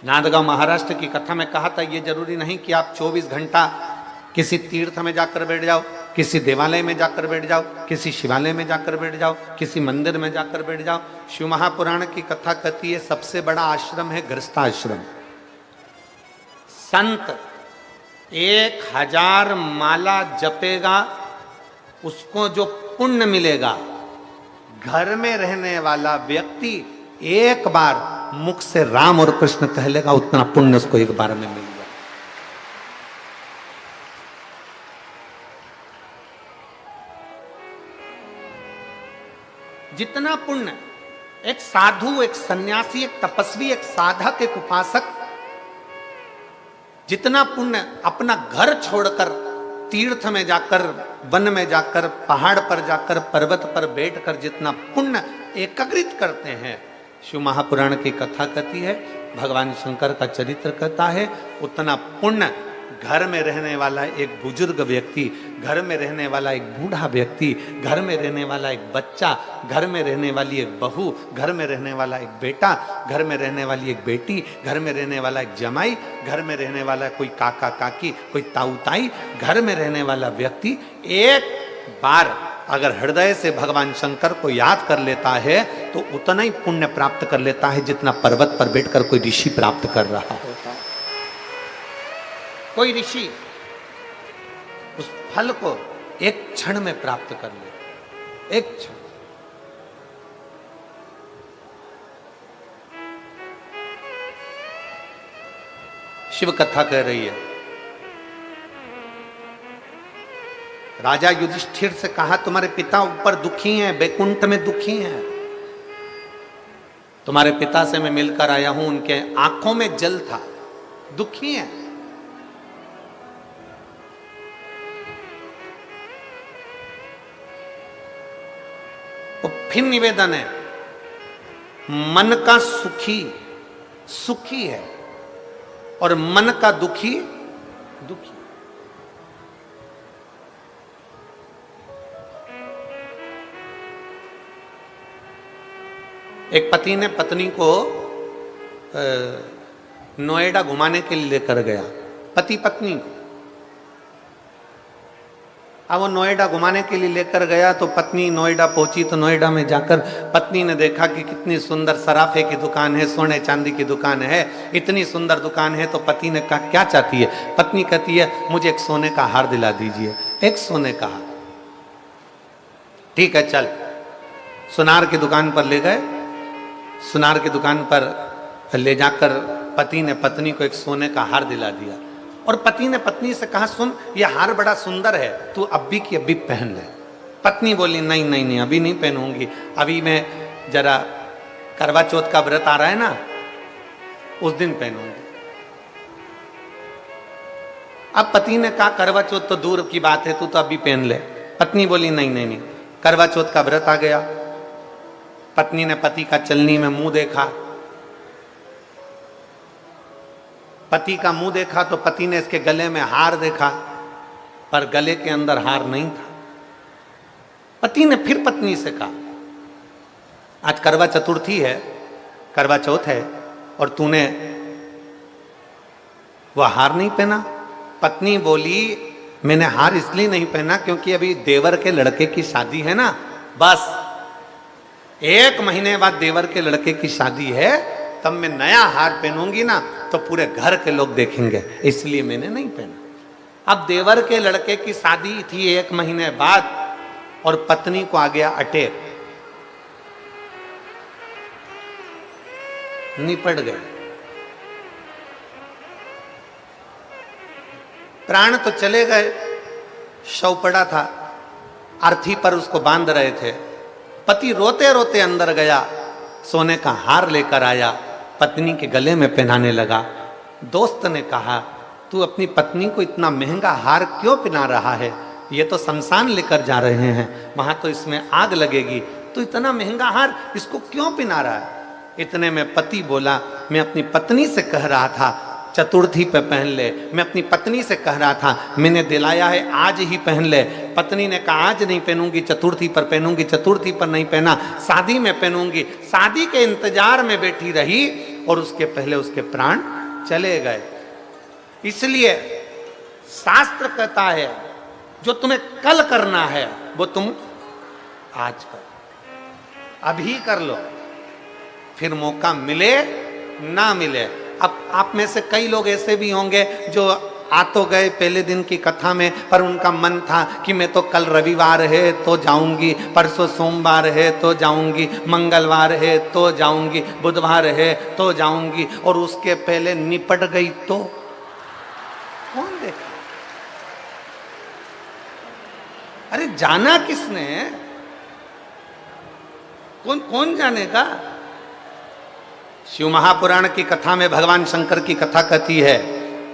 S1: नांदगांव महाराष्ट्र की कथा में कहा था ये जरूरी नहीं कि आप 24 घंटा किसी तीर्थ में जाकर बैठ जाओ, किसी देवालय में जाकर बैठ जाओ, किसी शिवालय में जाकर बैठ जाओ, किसी मंदिर में जाकर बैठ जाओ। शिव महापुराण की कथा कहती है सबसे बड़ा आश्रम है गृहस्थाश्रम। संत 1000 माला जपेगा, उसको जो पुण्य मिलेगा, घर में रहने वाला व्यक्ति एक बार मुख से राम और कृष्ण कह लेगा, उतना पुण्य उसको एक बार में मिल जाए। जितना पुण्य एक साधु, एक सन्यासी, एक तपस्वी, एक साधक, एक उपासक, जितना पुण्य अपना घर छोड़कर तीर्थ में जाकर, वन में जाकर, पहाड़ पर जाकर, पर्वत पर बैठकर जितना पुण्य एकत्रित करते हैं, शिव महापुराण की कथा कहती है, भगवान शंकर का चरित्र कहता है, उतना पुण्य घर में रहने वाला एक बुजुर्ग व्यक्ति, घर में रहने वाला एक बूढ़ा व्यक्ति, घर में रहने वाला एक बच्चा, घर में रहने वाली एक बहू, घर में रहने वाला एक बेटा, घर में रहने वाली एक बेटी, घर में रहने वाला एक जमाई, घर में रहने वाला कोई काका काकी, कोई ताऊ ताई, घर में रहने वाला व्यक्ति एक बार अगर हृदय से भगवान शंकर को याद कर लेता है तो उतना ही पुण्य प्राप्त कर लेता है जितना पर्वत पर बैठकर कोई ऋषि प्राप्त कर रहा होता है। कोई ऋषि उस फल को एक क्षण में प्राप्त कर ले, एक क्षण। शिव कथा कह रही है, राजा युधिष्ठिर से कहा तुम्हारे पिता ऊपर दुखी हैं, बैकुंठ में दुखी हैं। तुम्हारे पिता से मैं मिलकर आया हूं, उनके आंखों में जल था, दुखी हैं। तो फिर निवेदन है, मन का सुखी सुखी है और मन का दुखी दुखी। एक पति ने पत्नी को नोएडा घुमाने के लिए लेकर गया, पति पत्नी को। अब वो नोएडा घुमाने के लिए लेकर गया तो पत्नी नोएडा पहुंची, तो नोएडा में जाकर पत्नी ने देखा कि कितनी सुंदर सराफे की दुकान है, सोने चांदी की दुकान है, इतनी सुंदर दुकान है। तो पति ने कहा क्या चाहती है? पत्नी कहती है मुझे एक सोने का हार दिला दीजिए, एक सोने का हार। ठीक है चल, सुनार की दुकान पर ले गए। सुनार की दुकान पर ले जाकर पति ने पत्नी को एक सोने का हार दिला दिया। और पति ने पत्नी से कहा, सुन ये हार बड़ा सुंदर है, तू अभी की अभी पहन ले। पत्नी बोली, नहीं नहीं नहीं, अभी नहीं पहनूंगी, अभी मैं जरा करवा चौथ का व्रत आ रहा है ना, उस दिन पहनूंगी। अब पति ने कहा, करवा चौथ तो दूर की बात है, तू तो अभी पहन ले। पत्नी बोली, नहीं नहीं नहीं। करवा चौथ का व्रत आ गया, पत्नी ने पति का चलनी में मुंह देखा, पति का मुंह देखा तो पति ने इसके गले में हार देखा, पर गले के अंदर हार नहीं था। पति ने फिर पत्नी से कहा, आज करवा चतुर्थी है, करवा चौथ है, और तूने वह हार नहीं पहना। पत्नी बोली, मैंने हार इसलिए नहीं पहना क्योंकि अभी देवर के लड़के की शादी है ना, बस 1 महीने बाद देवर के लड़के की शादी है, तब मैं नया हार पहनूंगी ना तो पूरे घर के लोग देखेंगे, इसलिए मैंने नहीं पहना। अब देवर के लड़के की शादी थी 1 महीने बाद, और पत्नी को आ गया अटैक, निपट गए, प्राण तो चले गए, शव पड़ा था, अर्थी पर उसको बांध रहे थे। पति रोते रोते अंदर गया, सोने का हार लेकर आया, पत्नी के गले में पहनाने लगा। दोस्त ने कहा, तू अपनी पत्नी को इतना महंगा हार क्यों पहना रहा है, ये तो शमशान लेकर जा रहे हैं, वहां तो इसमें आग लगेगी, तो इतना महंगा हार इसको क्यों पहना रहा है। इतने में पति बोला, मैं अपनी पत्नी से कह रहा था चतुर्थी पे पहन ले, मैं अपनी पत्नी से कह रहा था, मैंने दिलाया है आज ही पहन ले। पत्नी ने कहा, आज नहीं पहनूंगी, चतुर्थी पर पहनूंगी, चतुर्थी पर नहीं पहना, शादी में पहनूंगी। शादी के इंतजार में बैठी रही और उसके पहले उसके प्राण चले गए। इसलिए शास्त्र कहता है, जो तुम्हें कल करना है वो तुम आज करो, अभी कर लो, फिर मौका मिले ना मिले। अब आप में से कई लोग ऐसे भी होंगे जो आ तो गए पहले दिन की कथा में, पर उनका मन था कि मैं तो कल रविवार है तो जाऊंगी, परसों सोमवार है तो जाऊंगी, मंगलवार है तो जाऊंगी, बुधवार है तो जाऊंगी, और उसके पहले निपट गई तो कौन देखा। अरे जाना किसने, कौन जानेगा। शिव महापुराण की कथा में भगवान शंकर की कथा कहती है,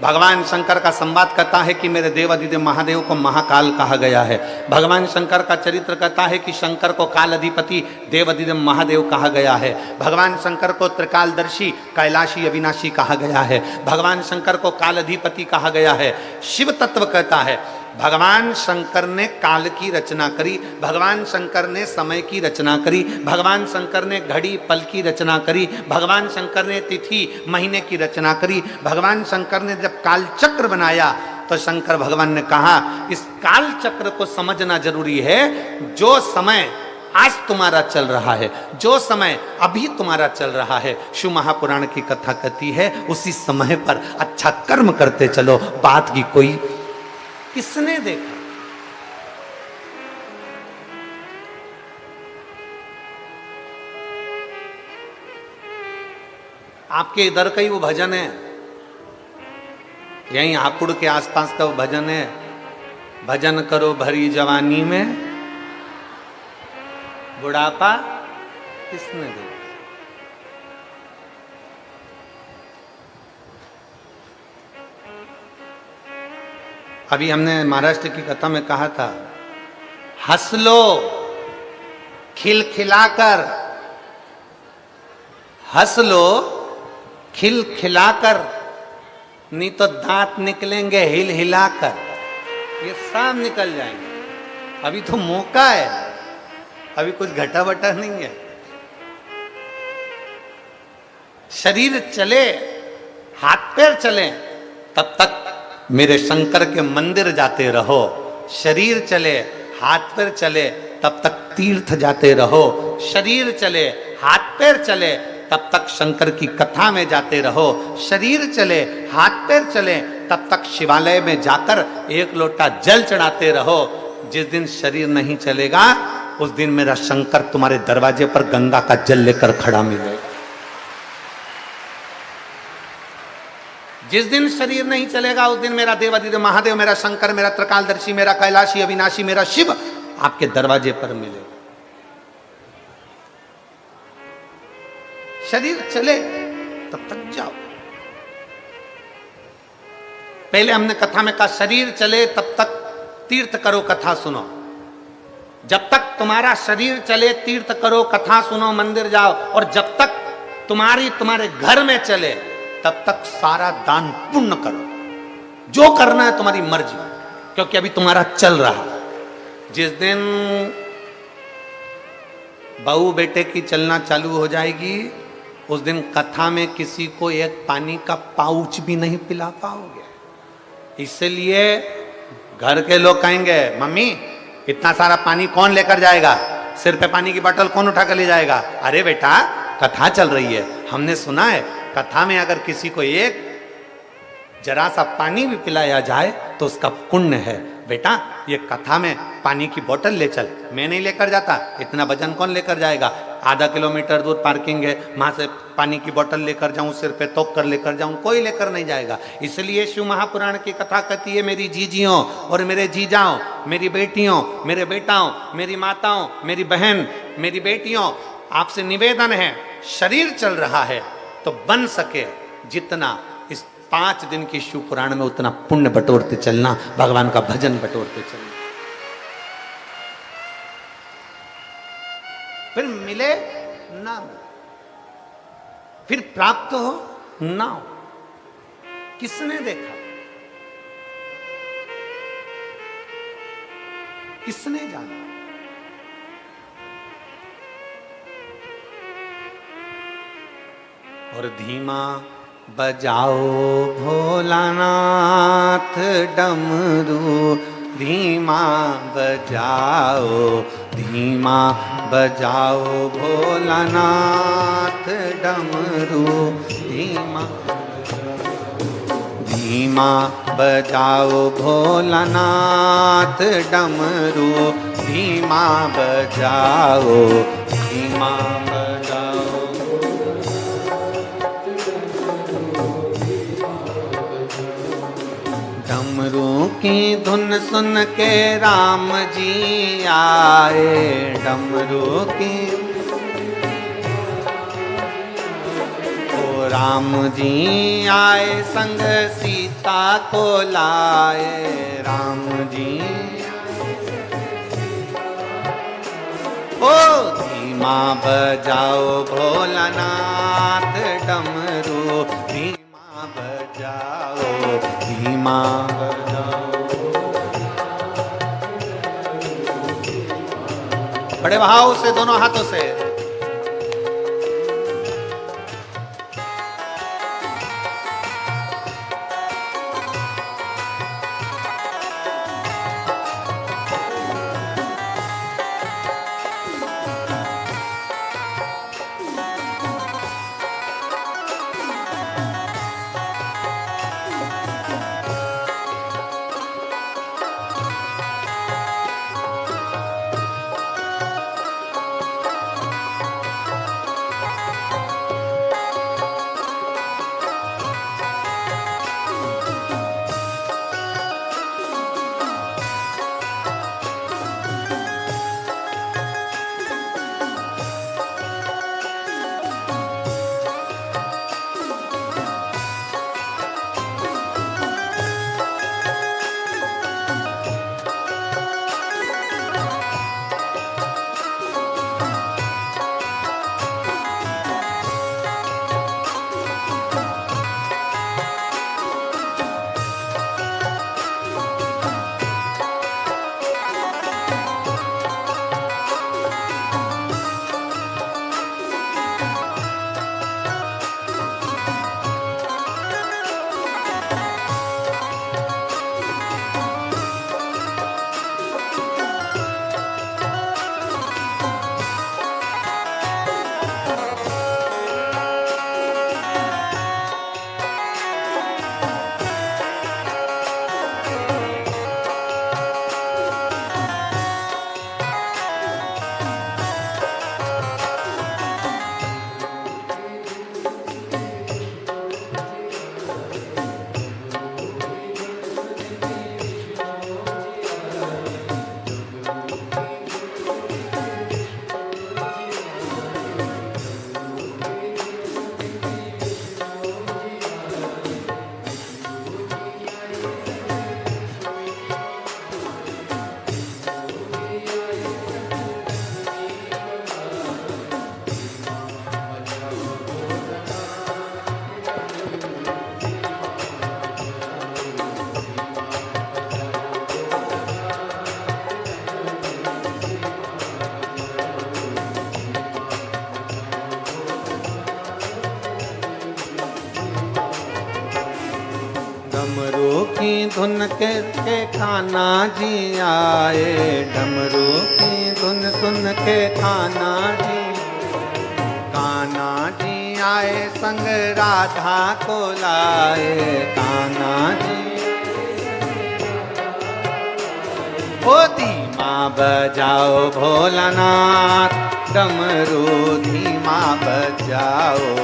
S1: भगवान शंकर का संवाद कहता है कि मेरे देवाधिदेव महादेव को महाकाल कहा गया है। भगवान शंकर का चरित्र कहता है कि शंकर को काल अधिपति देवाधिदेव महादेव कहा गया है। भगवान शंकर को त्रिकालदर्शी कैलाशी अविनाशी कहा गया है। भगवान शंकर को काल अधिपति कहा गया है। शिव तत्व कहता है, भगवान शंकर ने काल की रचना करी, भगवान शंकर ने समय की रचना करी, भगवान शंकर ने घड़ी पल की रचना करी, भगवान शंकर ने तिथि महीने की रचना करी। भगवान शंकर ने जब काल चक्र बनाया तो शंकर भगवान ने कहा, इस काल चक्र को समझना जरूरी है। जो समय आज तुम्हारा चल रहा है, जो समय अभी तुम्हारा चल रहा है, शिव महापुराण की कथा कहती है, उसी समय पर अच्छा कर्म करते चलो। बात की कोई किसने देखा। आपके इधर का ही वो भजन है, यहीं हापुड़ के आसपास का वो भजन है, भजन करो भरी जवानी में बुढ़ापा किसने देखा। अभी हमने महाराष्ट्र की कथा में कहा था, हंस लो खिलखिलाकर, हंस लो खिलखिलाकर, नहीं तो दांत निकलेंगे हिल हिलाकर, ये सब निकल जाएंगे। अभी तो मौका है, अभी कुछ घटा बटा नहीं है। शरीर चले, हाथ पैर चले, तब तक मेरे शंकर के मंदिर जाते रहो। शरीर चले, हाथ पैर चले, तब तक तीर्थ जाते रहो। शरीर चले, हाथ पैर चले, तब तक शंकर की कथा में जाते रहो। शरीर चले, हाथ पैर चले, तब तक शिवालय में जाकर 1 लोटा जल चढ़ाते रहो। जिस दिन शरीर नहीं चलेगा, उस दिन मेरा शंकर तुम्हारे दरवाजे पर गंगा का जल लेकर खड़ा मिलेगा। जिस दिन शरीर नहीं चलेगा उस दिन मेरा देवाधिदेव महादेव, मेरा शंकर, मेरा त्रिकालदर्शी, मेरा कैलाशी अविनाशी, मेरा शिव आपके दरवाजे पर मिलेगा। शरीर चले तब तक जाओ। पहले हमने कथा में कहा शरीर चले तब तक तीर्थ करो, कथा सुनो। जब तक तुम्हारा शरीर चले तीर्थ करो, कथा सुनो, मंदिर जाओ। और जब तक तुम्हारे घर में चले तब तक सारा दान पुण्य करो, जो करना है तुम्हारी मर्जी, क्योंकि अभी तुम्हारा चल रहा। जिस दिन बहू बेटे की चलना चालू हो जाएगी उस दिन कथा में किसी को एक पानी का पाउच भी नहीं पिला पाओगे। इसलिए घर के लोग कहेंगे मम्मी इतना सारा पानी कौन लेकर जाएगा, सिर पे पानी की बोतल कौन उठा कर ले जाएगा। अरे बेटा कथा चल रही है, हमने सुना है कथा में अगर किसी को एक जरा सा पानी भी पिलाया जाए तो उसका पुण्य है। बेटा ये कथा में पानी की बोतल ले चल, मैं नहीं लेकर जाता, इतना वजन कौन लेकर जाएगा। आधा किलोमीटर दूर पार्किंग है, वहां से पानी की बोतल लेकर जाऊं, सिर पे तोप कर लेकर जाऊं, कोई लेकर नहीं जाएगा। इसलिए शिव महापुराण की कथा कहती है मेरी जीजियों और मेरे जीजाओं, मेरी बेटियों, मेरे बेटाओं, मेरी माताओं, मेरी बहन, मेरी बेटियों, आपसे निवेदन है शरीर चल रहा है तो बन सके जितना इस 5 दिन की शिव पुराण में उतना पुण्य बटोरते चलना, भगवान का भजन बटोरते चलना। फिर मिले ना मिले, फिर प्राप्त हो ना हो, किसने देखा, किसने जाना। और धीमा बजाओ भोलानाथ डमरू, धीमा बजाओ, धीमा बजाओ भोलानाथ डमरू, धीमा धीमा बजाओ भोलानाथ डमरू, धीमा बजाओ, धीमा बजाओ। डमरू की धुन सुन के राम जी आए, डमरू की ओ राम जी आए संग सीता को लाए, राम जी ओ धीमा बजाओ भोलानाथ डमरू, धीमा बजाओ, धीमा बजाओ। बड़े भाव से दोनों हाथों से धुन के कान्हा जी आए, डमरू की धुन सुन के कान्हा जी, कान्हा जी आए संग राधा को लाए, कान्हा जी ओ धीमा बजाओ भोलानाथ, डमरू धीमा बजाओ।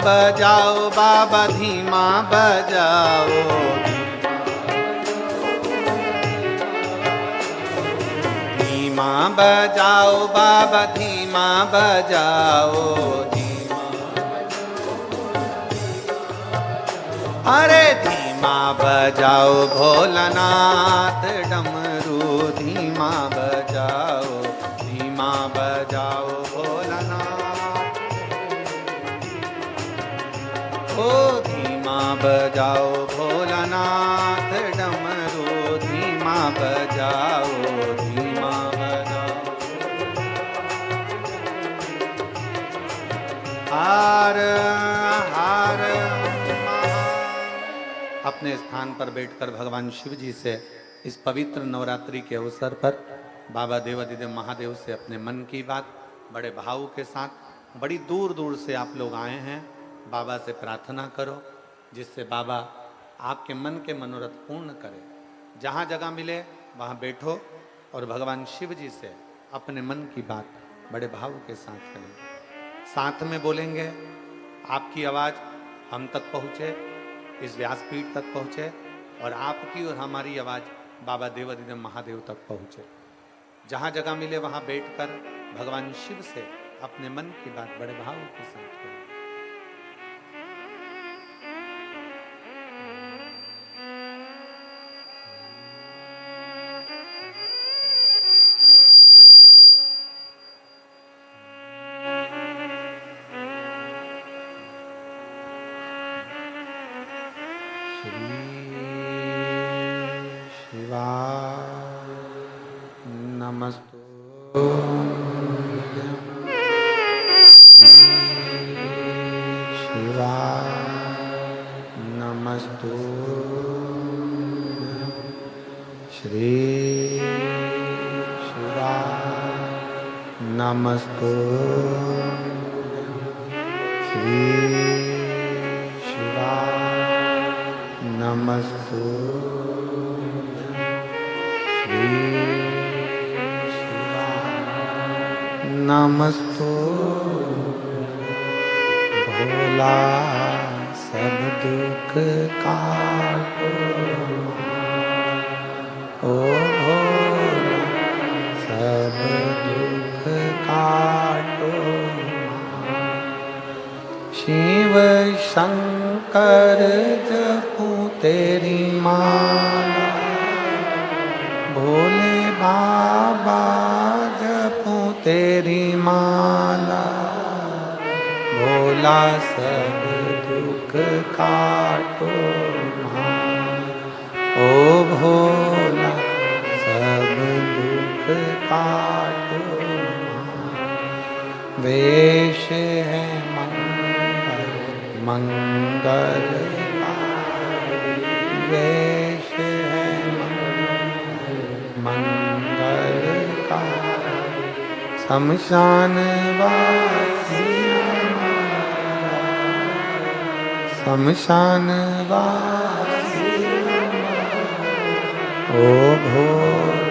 S1: बजाओ बाबा धीमा बजाओ, धीमा बजाओ बाबा धीमा बजाओ, धीमा अरे धीमा बजाओ भोलानाथ, डमरू धीमा बजाओ, धीमा बजाओ भोलानाथ, ओ धीमा बजाओ भोलानाथ, डमरू धीमा बजाओ, धीमा बजाओ। हार हार अपने स्थान पर बैठकर भगवान शिव जी से इस पवित्र नवरात्रि के अवसर पर बाबा देवाधिदेव महादेव से अपने मन की बात बड़े भाव के साथ, बड़ी दूर दूर से आप लोग आए हैं, बाबा से प्रार्थना करो जिससे बाबा आपके मन के मनोरथ पूर्ण करे। जहाँ जगह मिले वहाँ बैठो और भगवान शिव जी से अपने मन की बात बड़े भाव के साथ करें। साथ में बोलेंगे, आपकी आवाज़ हम तक पहुँचे, इस व्यासपीठ तक पहुँचे और आपकी और हमारी आवाज़ बाबा देवाधिदेव महादेव तक पहुँचे। जहाँ जगह मिले वहाँ बैठकर भगवान शिव से अपने मन की बात बड़े भाव के साथ करें। श्री शिवाय नमस्तु श्री शिवाय नमस्तु श्री शिवाय नमस्तु भोला सब दुख काटो ओ भोला सब दुख काटो शिव शंकर जपूं तेरी माला भोले बाबा जपूं तेरी माला भोला सब दुख काटो ओ भोला सब दुख काटो वेश है मंगल मंगल वेश है मंगल का शमशान वासी शमशान वासी ओ भोला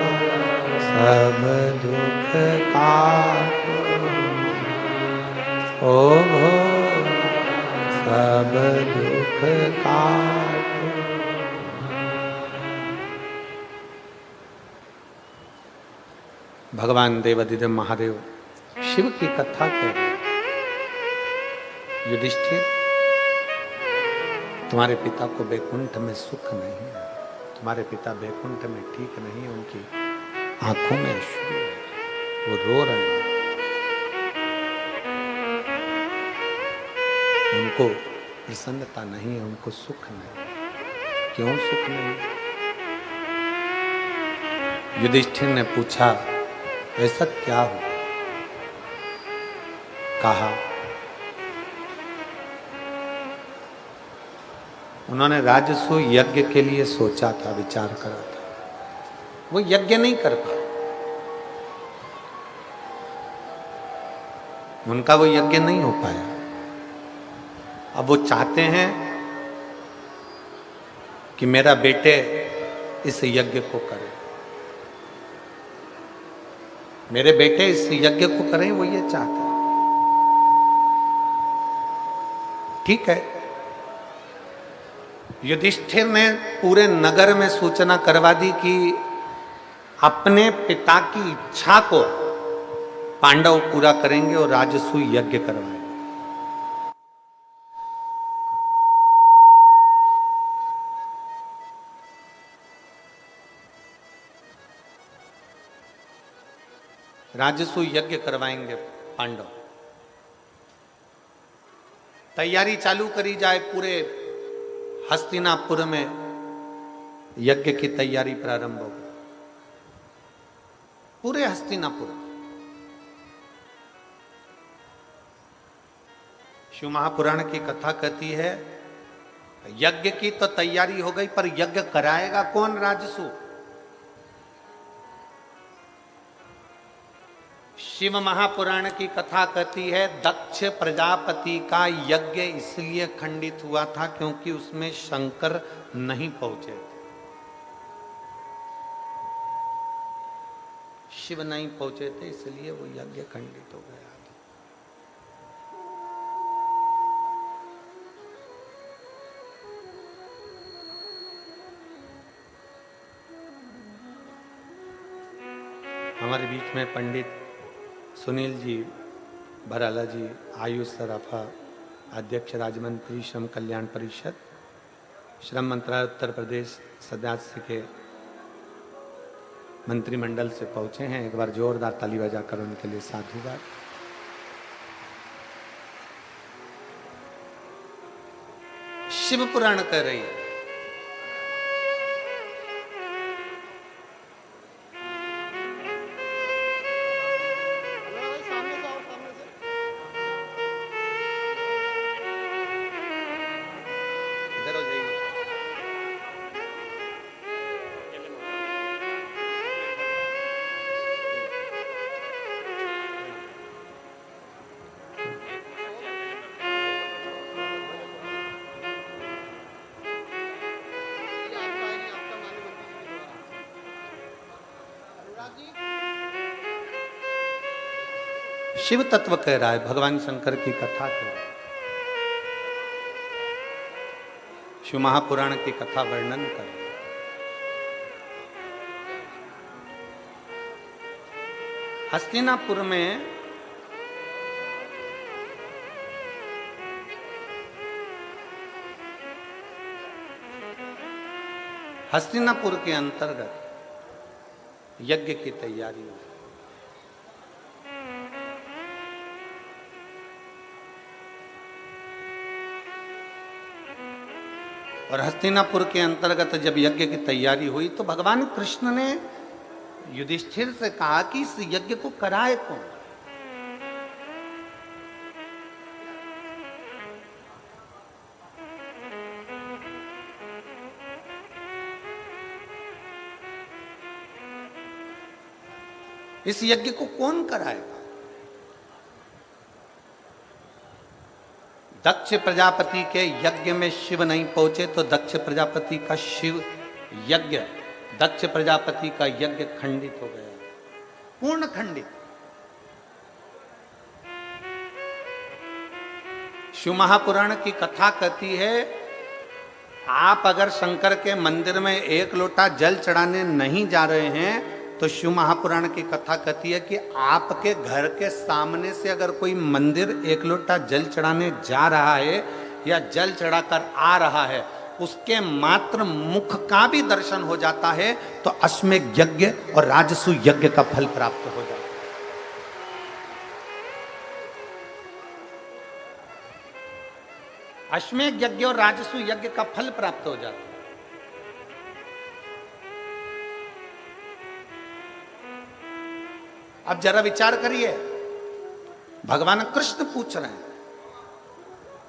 S1: सब दुख काटो ओ भोला सब दुख काटो। भगवान देवाधिदेव महादेव शिव की कथा कह रहे युधिष्ठिर, तुम्हारे पिता को बैकुंठ में सुख नहीं है, तुम्हारे पिता बैकुंठ में ठीक नहीं, उनकी आंखों में अश्रु है, वो रो रहे हैं, उनको प्रसन्नता नहीं है, उनको सुख नहीं। क्यों सुख नहीं? युधिष्ठिर ने पूछा ऐसा क्या हुआ? कहा उन्होंने राजसु यज्ञ के लिए सोचा था, विचार करा था, वो यज्ञ नहीं कर पाए, उनका वो यज्ञ नहीं हो पाया। अब वो चाहते हैं कि मेरा बेटे इस यज्ञ को करे, मेरे बेटे इस यज्ञ को करें, वो ये चाहते हैं। ठीक है, युधिष्ठिर ने पूरे नगर में सूचना करवा दी कि अपने पिता की इच्छा को पांडव पूरा करेंगे और राजसू यज्ञ करवाएंगे। राजसू यज्ञ करवाएंगे पांडव। तैयारी चालू करी जाए, पूरे हस्तिनापुर में यज्ञ की तैयारी प्रारंभ हो गई, पूरे हस्तिनापुर। शिव महापुराण की कथा कहती है यज्ञ की तो तैयारी हो गई, पर यज्ञ कराएगा कौन? राजसू। शिव महापुराण की कथा कहती है दक्ष प्रजापति का यज्ञ इसलिए खंडित हुआ था क्योंकि उसमें शंकर नहीं पहुंचे थे। शिव नहीं पहुंचे थे इसलिए वो यज्ञ खंडित हो गया। हमारे बीच में पंडित सुनील जी भराला जी, आयुष सराफा, अध्यक्ष राज्यमंत्री श्रम कल्याण परिषद, श्रम मंत्रालय उत्तर प्रदेश सदस्य के मंत्रिमंडल से पहुंचे हैं। एक बार जोरदार ताली बजाकर उनके लिए साधुवाद। शिव पुराण कह रही है शिव तत्व कह रहा है, भगवान शंकर की कथा कह रहा है, शिव महापुराण की कथा वर्णन कर रहा है। हस्तिनापुर में हस्तिनापुर के अंतर्गत यज्ञ की तैयारी हुई। और हस्तिनापुर के अंतर्गत जब यज्ञ की तैयारी हुई तो भगवान कृष्ण ने युधिष्ठिर से कहा कि इस यज्ञ को कराए कौन। इस यज्ञ को कौन कराएगा। दक्ष प्रजापति के यज्ञ में शिव नहीं पहुंचे तो दक्ष प्रजापति का शिव यज्ञ, दक्ष प्रजापति का यज्ञ खंडित हो गया, पूर्ण खंडित। शिव महापुराण की कथा कहती है, आप अगर शंकर के मंदिर में एक लोटा जल चढ़ाने नहीं जा रहे हैं तो शिव महापुराण की कथा कहती है कि आपके घर के सामने से अगर कोई मंदिर एक लोटा जल चढ़ाने जा रहा है या जल चढ़ाकर आ रहा है, उसके मात्र मुख का भी दर्शन हो जाता है तो अश्वमेध यज्ञ और राजसू यज्ञ का फल प्राप्त हो जाता है। अश्वमेध यज्ञ और राजसू यज्ञ का फल प्राप्त हो जाता है। अब जरा विचार करिए, भगवान कृष्ण पूछ रहे हैं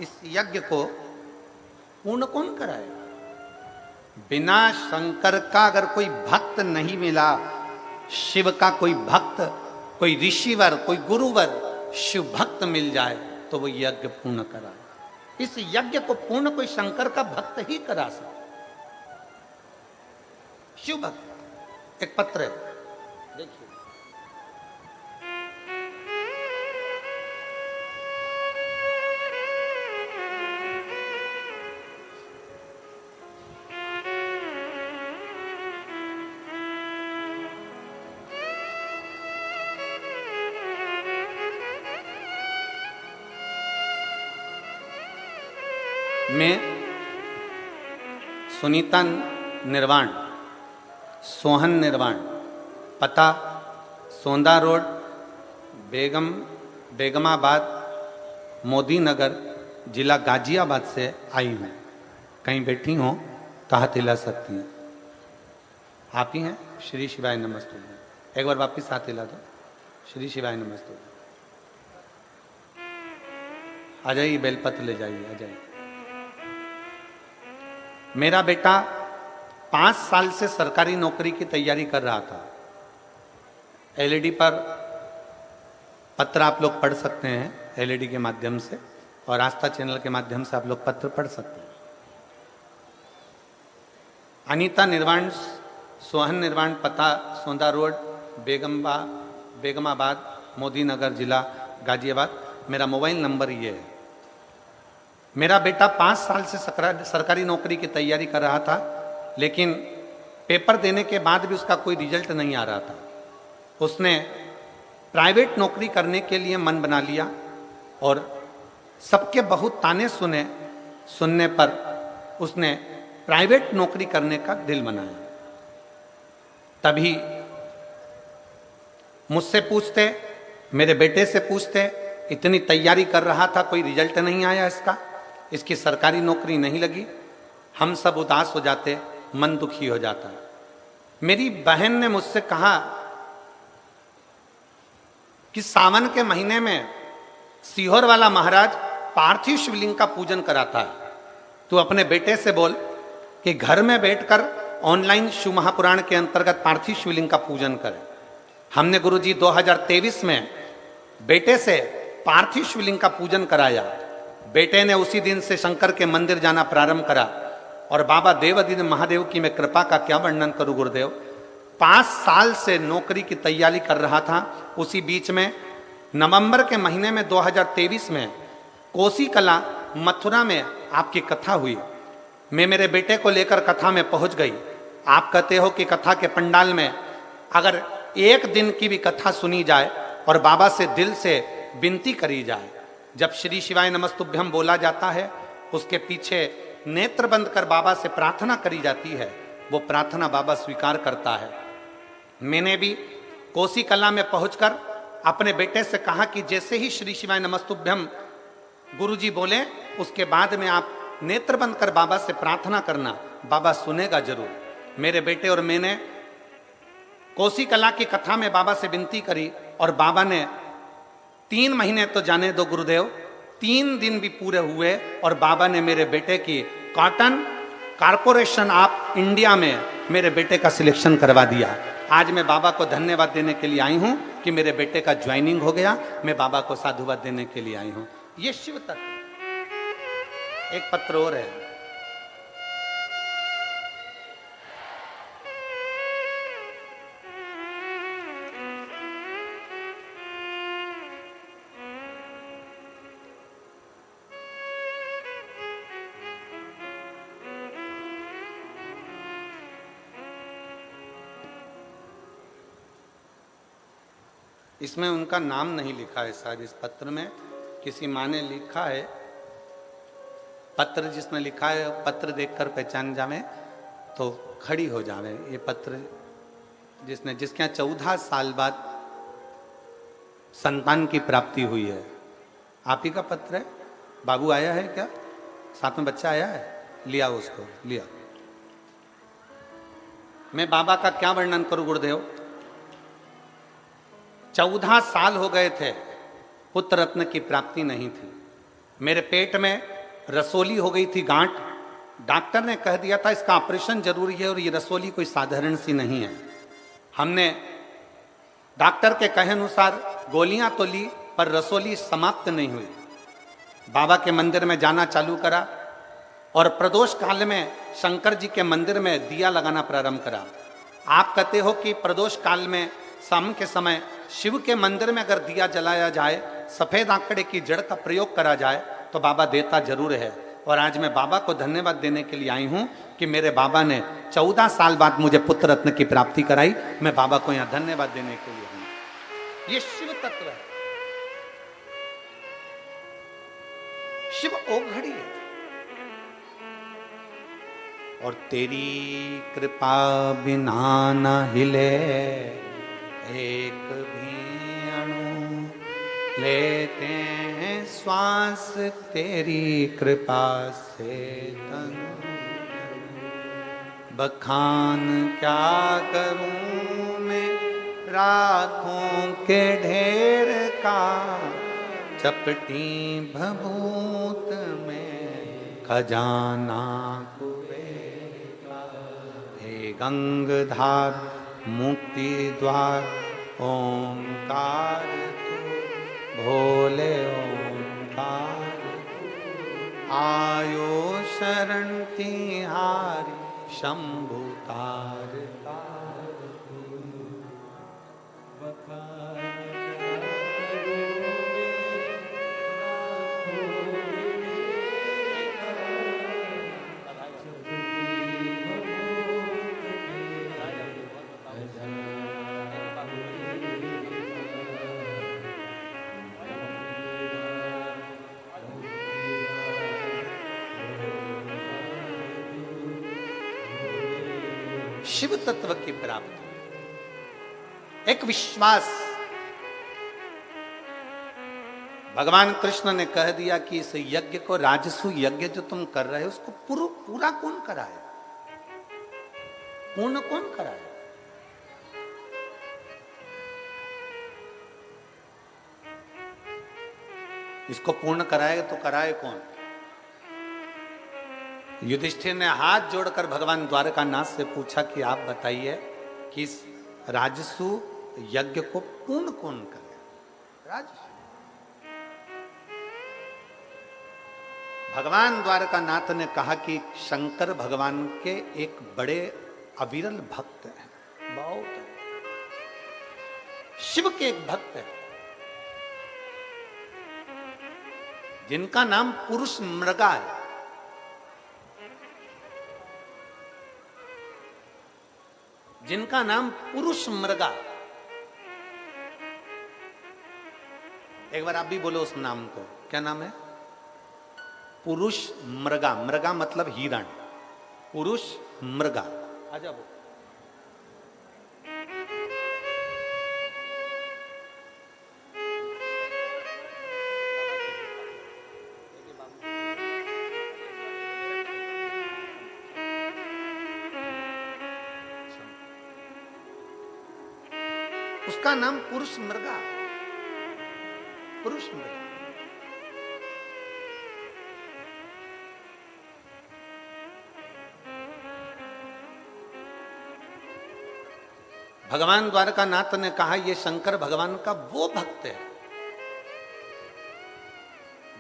S1: इस यज्ञ को पूर्ण कौन कराएगा। बिना शंकर का अगर कोई भक्त नहीं मिला, शिव का कोई भक्त, कोई ऋषिवर, कोई गुरुवर, शिव भक्त मिल जाए तो वो यज्ञ पूर्ण कराए। इस यज्ञ को पूर्ण कोई शंकर का भक्त ही करा सकता। शिव भक्त। एक पत्र है, देखिए, में सुनीता निर्वाण, सोहन निर्वाण, पता सोंदा रोड, बेगमाबाद, मोदी नगर, जिला गाजियाबाद से आई हूँ। कहीं बैठी हो तो हाथ हिला सकती हैं। आप ही हैं? श्री शिवाय नमस्तुभ्यं। एक बार वापिस हाथ हिला दो। श्री शिवाय नमस्तुभ्यं। आ जाइए, बेलपत्र ले जाइए, आ जाइए। मेरा बेटा 5 साल से सरकारी नौकरी की तैयारी कर रहा था। एलईडी पर पत्र आप लोग पढ़ सकते हैं, एलईडी के माध्यम से, और आस्था चैनल के माध्यम से आप लोग पत्र पढ़ सकते हैं। अनीता निर्वाण, सोहन निर्वाण, पता सोंदा रोड, बेगमाबाद, मोदी नगर, जिला गाजियाबाद। मेरा मोबाइल नंबर ये है। मेरा बेटा 5 साल से सरकारी नौकरी की तैयारी कर रहा था, लेकिन पेपर देने के बाद भी उसका कोई रिजल्ट नहीं आ रहा था। उसने प्राइवेट नौकरी करने के लिए मन बना लिया और सबके बहुत ताने सुनने पर उसने प्राइवेट नौकरी करने का दिल बनाया। तभी मुझसे पूछते, मेरे बेटे से पूछते, इतनी तैयारी कर रहा था, कोई रिजल्ट नहीं आया इसकी सरकारी नौकरी नहीं लगी। हम सब उदास हो जाते, मन दुखी हो जाता। मेरी बहन ने मुझसे कहा कि सावन के महीने में सीहोर वाला महाराज पार्थिव शिवलिंग का पूजन कराता है, तू अपने बेटे से बोल कि घर में बैठकर ऑनलाइन शिव महापुराण के अंतर्गत पार्थिव शिवलिंग का पूजन करे। हमने गुरुजी 2023 में बेटे से पार्थिव शिवलिंग का पूजन कराया। बेटे ने उसी दिन से शंकर के मंदिर जाना प्रारंभ करा और बाबा देवादिदेव महादेव की मैं कृपा का क्या वर्णन करूं गुरुदेव। 5 साल से नौकरी की तैयारी कर रहा था। उसी बीच में नवंबर के महीने में 2023 में कोसी कला मथुरा में आपकी कथा हुई। मैं मेरे बेटे को लेकर कथा में पहुंच गई। आप कहते हो कि कथा के पंडाल में अगर एक दिन की भी कथा सुनी जाए और बाबा से दिल से विनती करी जाए, जब श्री शिवाय नमस्तुभ्यम बोला जाता है, उसके पीछे नेत्र बंद कर बाबा से प्रार्थना करी जाती है, वो प्रार्थना बाबा स्वीकार करता है। मैंने भी कोसी कला में पहुंचकर अपने बेटे से कहा कि जैसे ही श्री शिवाय नमस्तुभ्यम गुरुजी बोले, उसके बाद में आप नेत्र बंद कर बाबा से प्रार्थना करना, बाबा सुनेगा जरूर। मेरे बेटे और मैंने कोसी कला की कथा में बाबा से विनती करी और बाबा ने 3 महीने तो जाने दो गुरुदेव, 3 दिन भी पूरे हुए और बाबा ने मेरे बेटे की कॉटन कारपोरेशन ऑफ इंडिया में मेरे बेटे का सिलेक्शन करवा दिया। आज मैं बाबा को धन्यवाद देने के लिए आई हूं कि मेरे बेटे का ज्वाइनिंग हो गया। मैं बाबा को साधुवाद देने के लिए आई हूं। ये शिव तत्व। एक पत्र और है। इसमें उनका नाम नहीं लिखा है शायद, इस पत्र में किसी माँ ने लिखा है। पत्र जिसने लिखा है, पत्र देखकर पहचान जावे तो खड़ी हो जावे। ये पत्र जिसके यहाँ 14 साल बाद संतान की प्राप्ति हुई है, आप ही का पत्र है। बाबू आया है क्या? साथ में बच्चा आया है? लिया उसको, लिया। मैं बाबा का क्या वर्णन करूं गुरुदेव। 14 साल हो गए थे, पुत्र रत्न की प्राप्ति नहीं थी। मेरे पेट में रसोली हो गई थी, गांठ। डॉक्टर ने कह दिया था इसका ऑपरेशन जरूरी है और ये रसोली कोई साधारण सी नहीं है। हमने डॉक्टर के कहे अनुसार गोलियां तो ली, पर रसोली समाप्त नहीं हुई। बाबा के मंदिर में जाना चालू करा और प्रदोष काल में शंकर जी के मंदिर में दिया लगाना प्रारंभ करा। आप कहते हो कि प्रदोष काल में शाम के समय शिव के मंदिर में अगर दिया जलाया जाए, सफेद आंकड़े की जड़ का प्रयोग करा जाए तो बाबा देता जरूर है। और आज मैं बाबा को धन्यवाद देने के लिए आई हूं कि मेरे बाबा ने 14 साल बाद मुझे पुत्र रत्न की प्राप्ति कराई। मैं बाबा को यहां धन्यवाद देने के लिए हूं। ये शिव तत्व है, शिव ओघड़ी है। और तेरी कृपा बिना न हिले एक भी अणु, लेते हैं श्वास तेरी कृपा से तनु। बखान क्या करूं मैं राखों के ढेर का, चपटी भभूत में खजाना कुबेर का। हे गंगधार मुक्ति द्वार ओंकार तू, भोले ओंकार तू। आयो शरण तिहारी शंभु तार तार तू। शिव तत्व की प्राप्ति, एक विश्वास। भगवान कृष्ण ने कह दिया कि इस यज्ञ को, राजसु यज्ञ जो तुम कर रहे हो, उसको पूरा कौन कराए, पूर्ण कौन कराए। इसको पूर्ण कराए तो कराए कौन। युधिष्ठिर ने हाथ जोड़कर भगवान द्वारकानाथ से पूछा कि आप बताइए कि इस राजसु यज्ञ को पूर्ण कौन करे। राजसु भगवान द्वारकानाथ ने कहा कि शंकर भगवान के एक बड़े अविरल भक्त हैं, बहुत है। शिव के एक भक्त है जिनका नाम पुरुष मृगा है। जिनका नाम पुरुष मृगा। एक बार आप भी बोलो उस नाम को, क्या नाम है? पुरुष मृगा। मृगा मतलब हिरण। पुरुष मृगा। आजा बोल। उसका नाम पुरुष मृगा। पुरुष मृगा। भगवान द्वारकानाथ ने कहा ये शंकर भगवान का वो भक्त है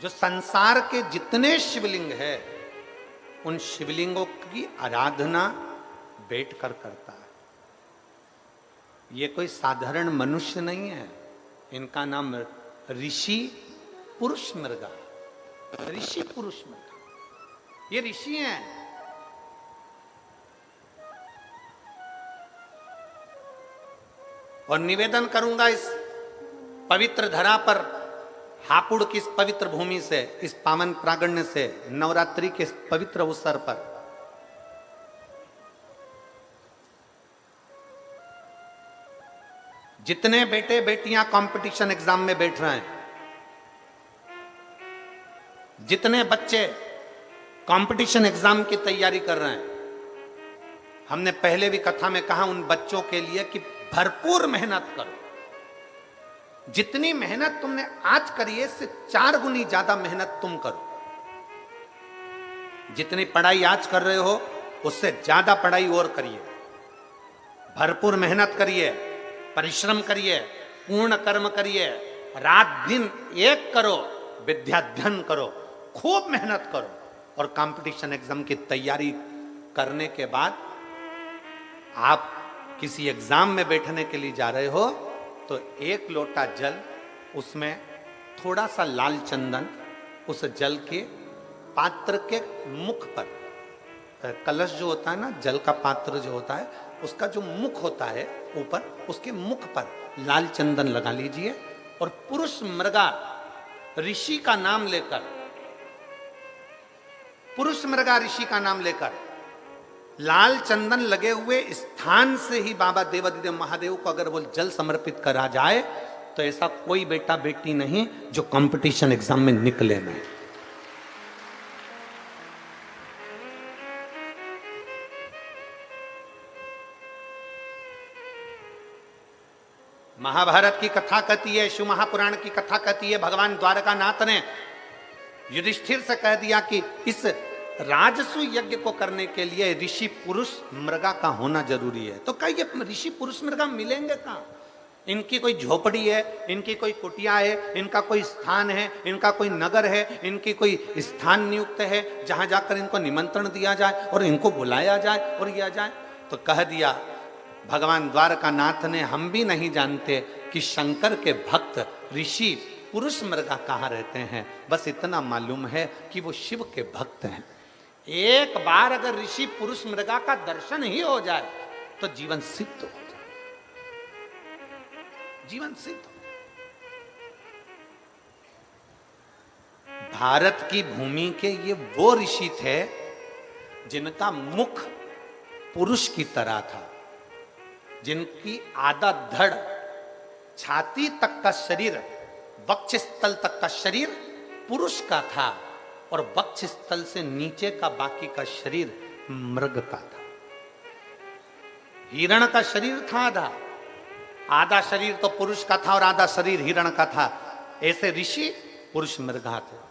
S1: जो संसार के जितने शिवलिंग है उन शिवलिंगों की आराधना बैठकर करता है। ये कोई साधारण मनुष्य नहीं है। इनका नाम ऋषि पुरुष मृगा। ऋषि पुरुष मृगा, ये ऋषि हैं। और निवेदन करूंगा इस पवित्र धरा पर, हापुड़ की इस पवित्र भूमि से, इस पावन प्रांगण से, नवरात्रि के इस पवित्र अवसर पर जितने बेटे बेटियां कंपटीशन एग्जाम में बैठ रहे हैं, जितने बच्चे कंपटीशन एग्जाम की तैयारी कर रहे हैं, हमने पहले भी कथा में कहा उन बच्चों के लिए कि भरपूर मेहनत करो। जितनी मेहनत तुमने आज करी है इससे 4 गुनी ज्यादा मेहनत तुम करो। जितनी पढ़ाई आज कर रहे हो उससे ज्यादा पढ़ाई और करिए। भरपूर मेहनत करिए, परिश्रम करिए, पूर्ण कर्म करिए, रात दिन एक करो, विद्याध्ययन करो, खूब मेहनत करो। और कंपटीशन एग्जाम की तैयारी करने के बाद आप किसी एग्जाम में बैठने के लिए जा रहे हो तो 1 लोटा जल, उसमें थोड़ा सा लाल चंदन, उस जल के पात्र के मुख पर, कलश जो होता है ना, जल का पात्र जो होता है उसका जो मुख होता है ऊपर, उसके मुख पर लाल चंदन लगा लीजिए और पुरुष मृगा ऋषि का नाम लेकर, पुरुष मृगा ऋषि का नाम लेकर लाल चंदन लगे हुए स्थान से ही बाबा देवादिदेव महादेव को अगर वो जल समर्पित करा जाए तो ऐसा कोई बेटा बेटी नहीं जो कंपटीशन एग्जाम में निकले नहीं। महाभारत की कथा कहती है, शिव महापुराण की कथा कहती है, भगवान द्वारकानाथ ने युधिष्ठिर से कह दिया कि इस राजसु यज्ञ को करने के लिए ऋषि पुरुष मृगा का होना जरूरी है। तो कहिए ऋषि पुरुष मृगा मिलेंगे कहां? इनकी कोई झोपड़ी है, इनकी कोई कुटिया है, इनका कोई स्थान है, इनका कोई नगर है, इनकी कोई स्थान नियुक्त है जहां जाकर इनको निमंत्रण दिया जाए और इनको बुलाया जाए और किया जाए? तो कह दिया भगवान द्वारकानाथ ने, हम भी नहीं जानते कि शंकर के भक्त ऋषि पुरुष मृगा कहाँ रहते हैं, बस इतना मालूम है कि वो शिव के भक्त हैं। एक बार अगर ऋषि पुरुष मृगा का दर्शन ही हो जाए तो जीवन सिद्ध हो जाए, जीवन सिद्ध हो जाए। भारत की भूमि के ये वो ऋषि थे जिनका मुख पुरुष की तरह था, जिनकी आधा धड़, छाती तक का शरीर, वक्षस्थल तक का शरीर पुरुष का था और वक्षस्थल से नीचे का बाकी का शरीर मृग का था। हिरण का शरीर था आधा, आधा शरीर तो पुरुष का था और आधा शरीर हिरण का था। ऐसे ऋषि पुरुष मृगा थे।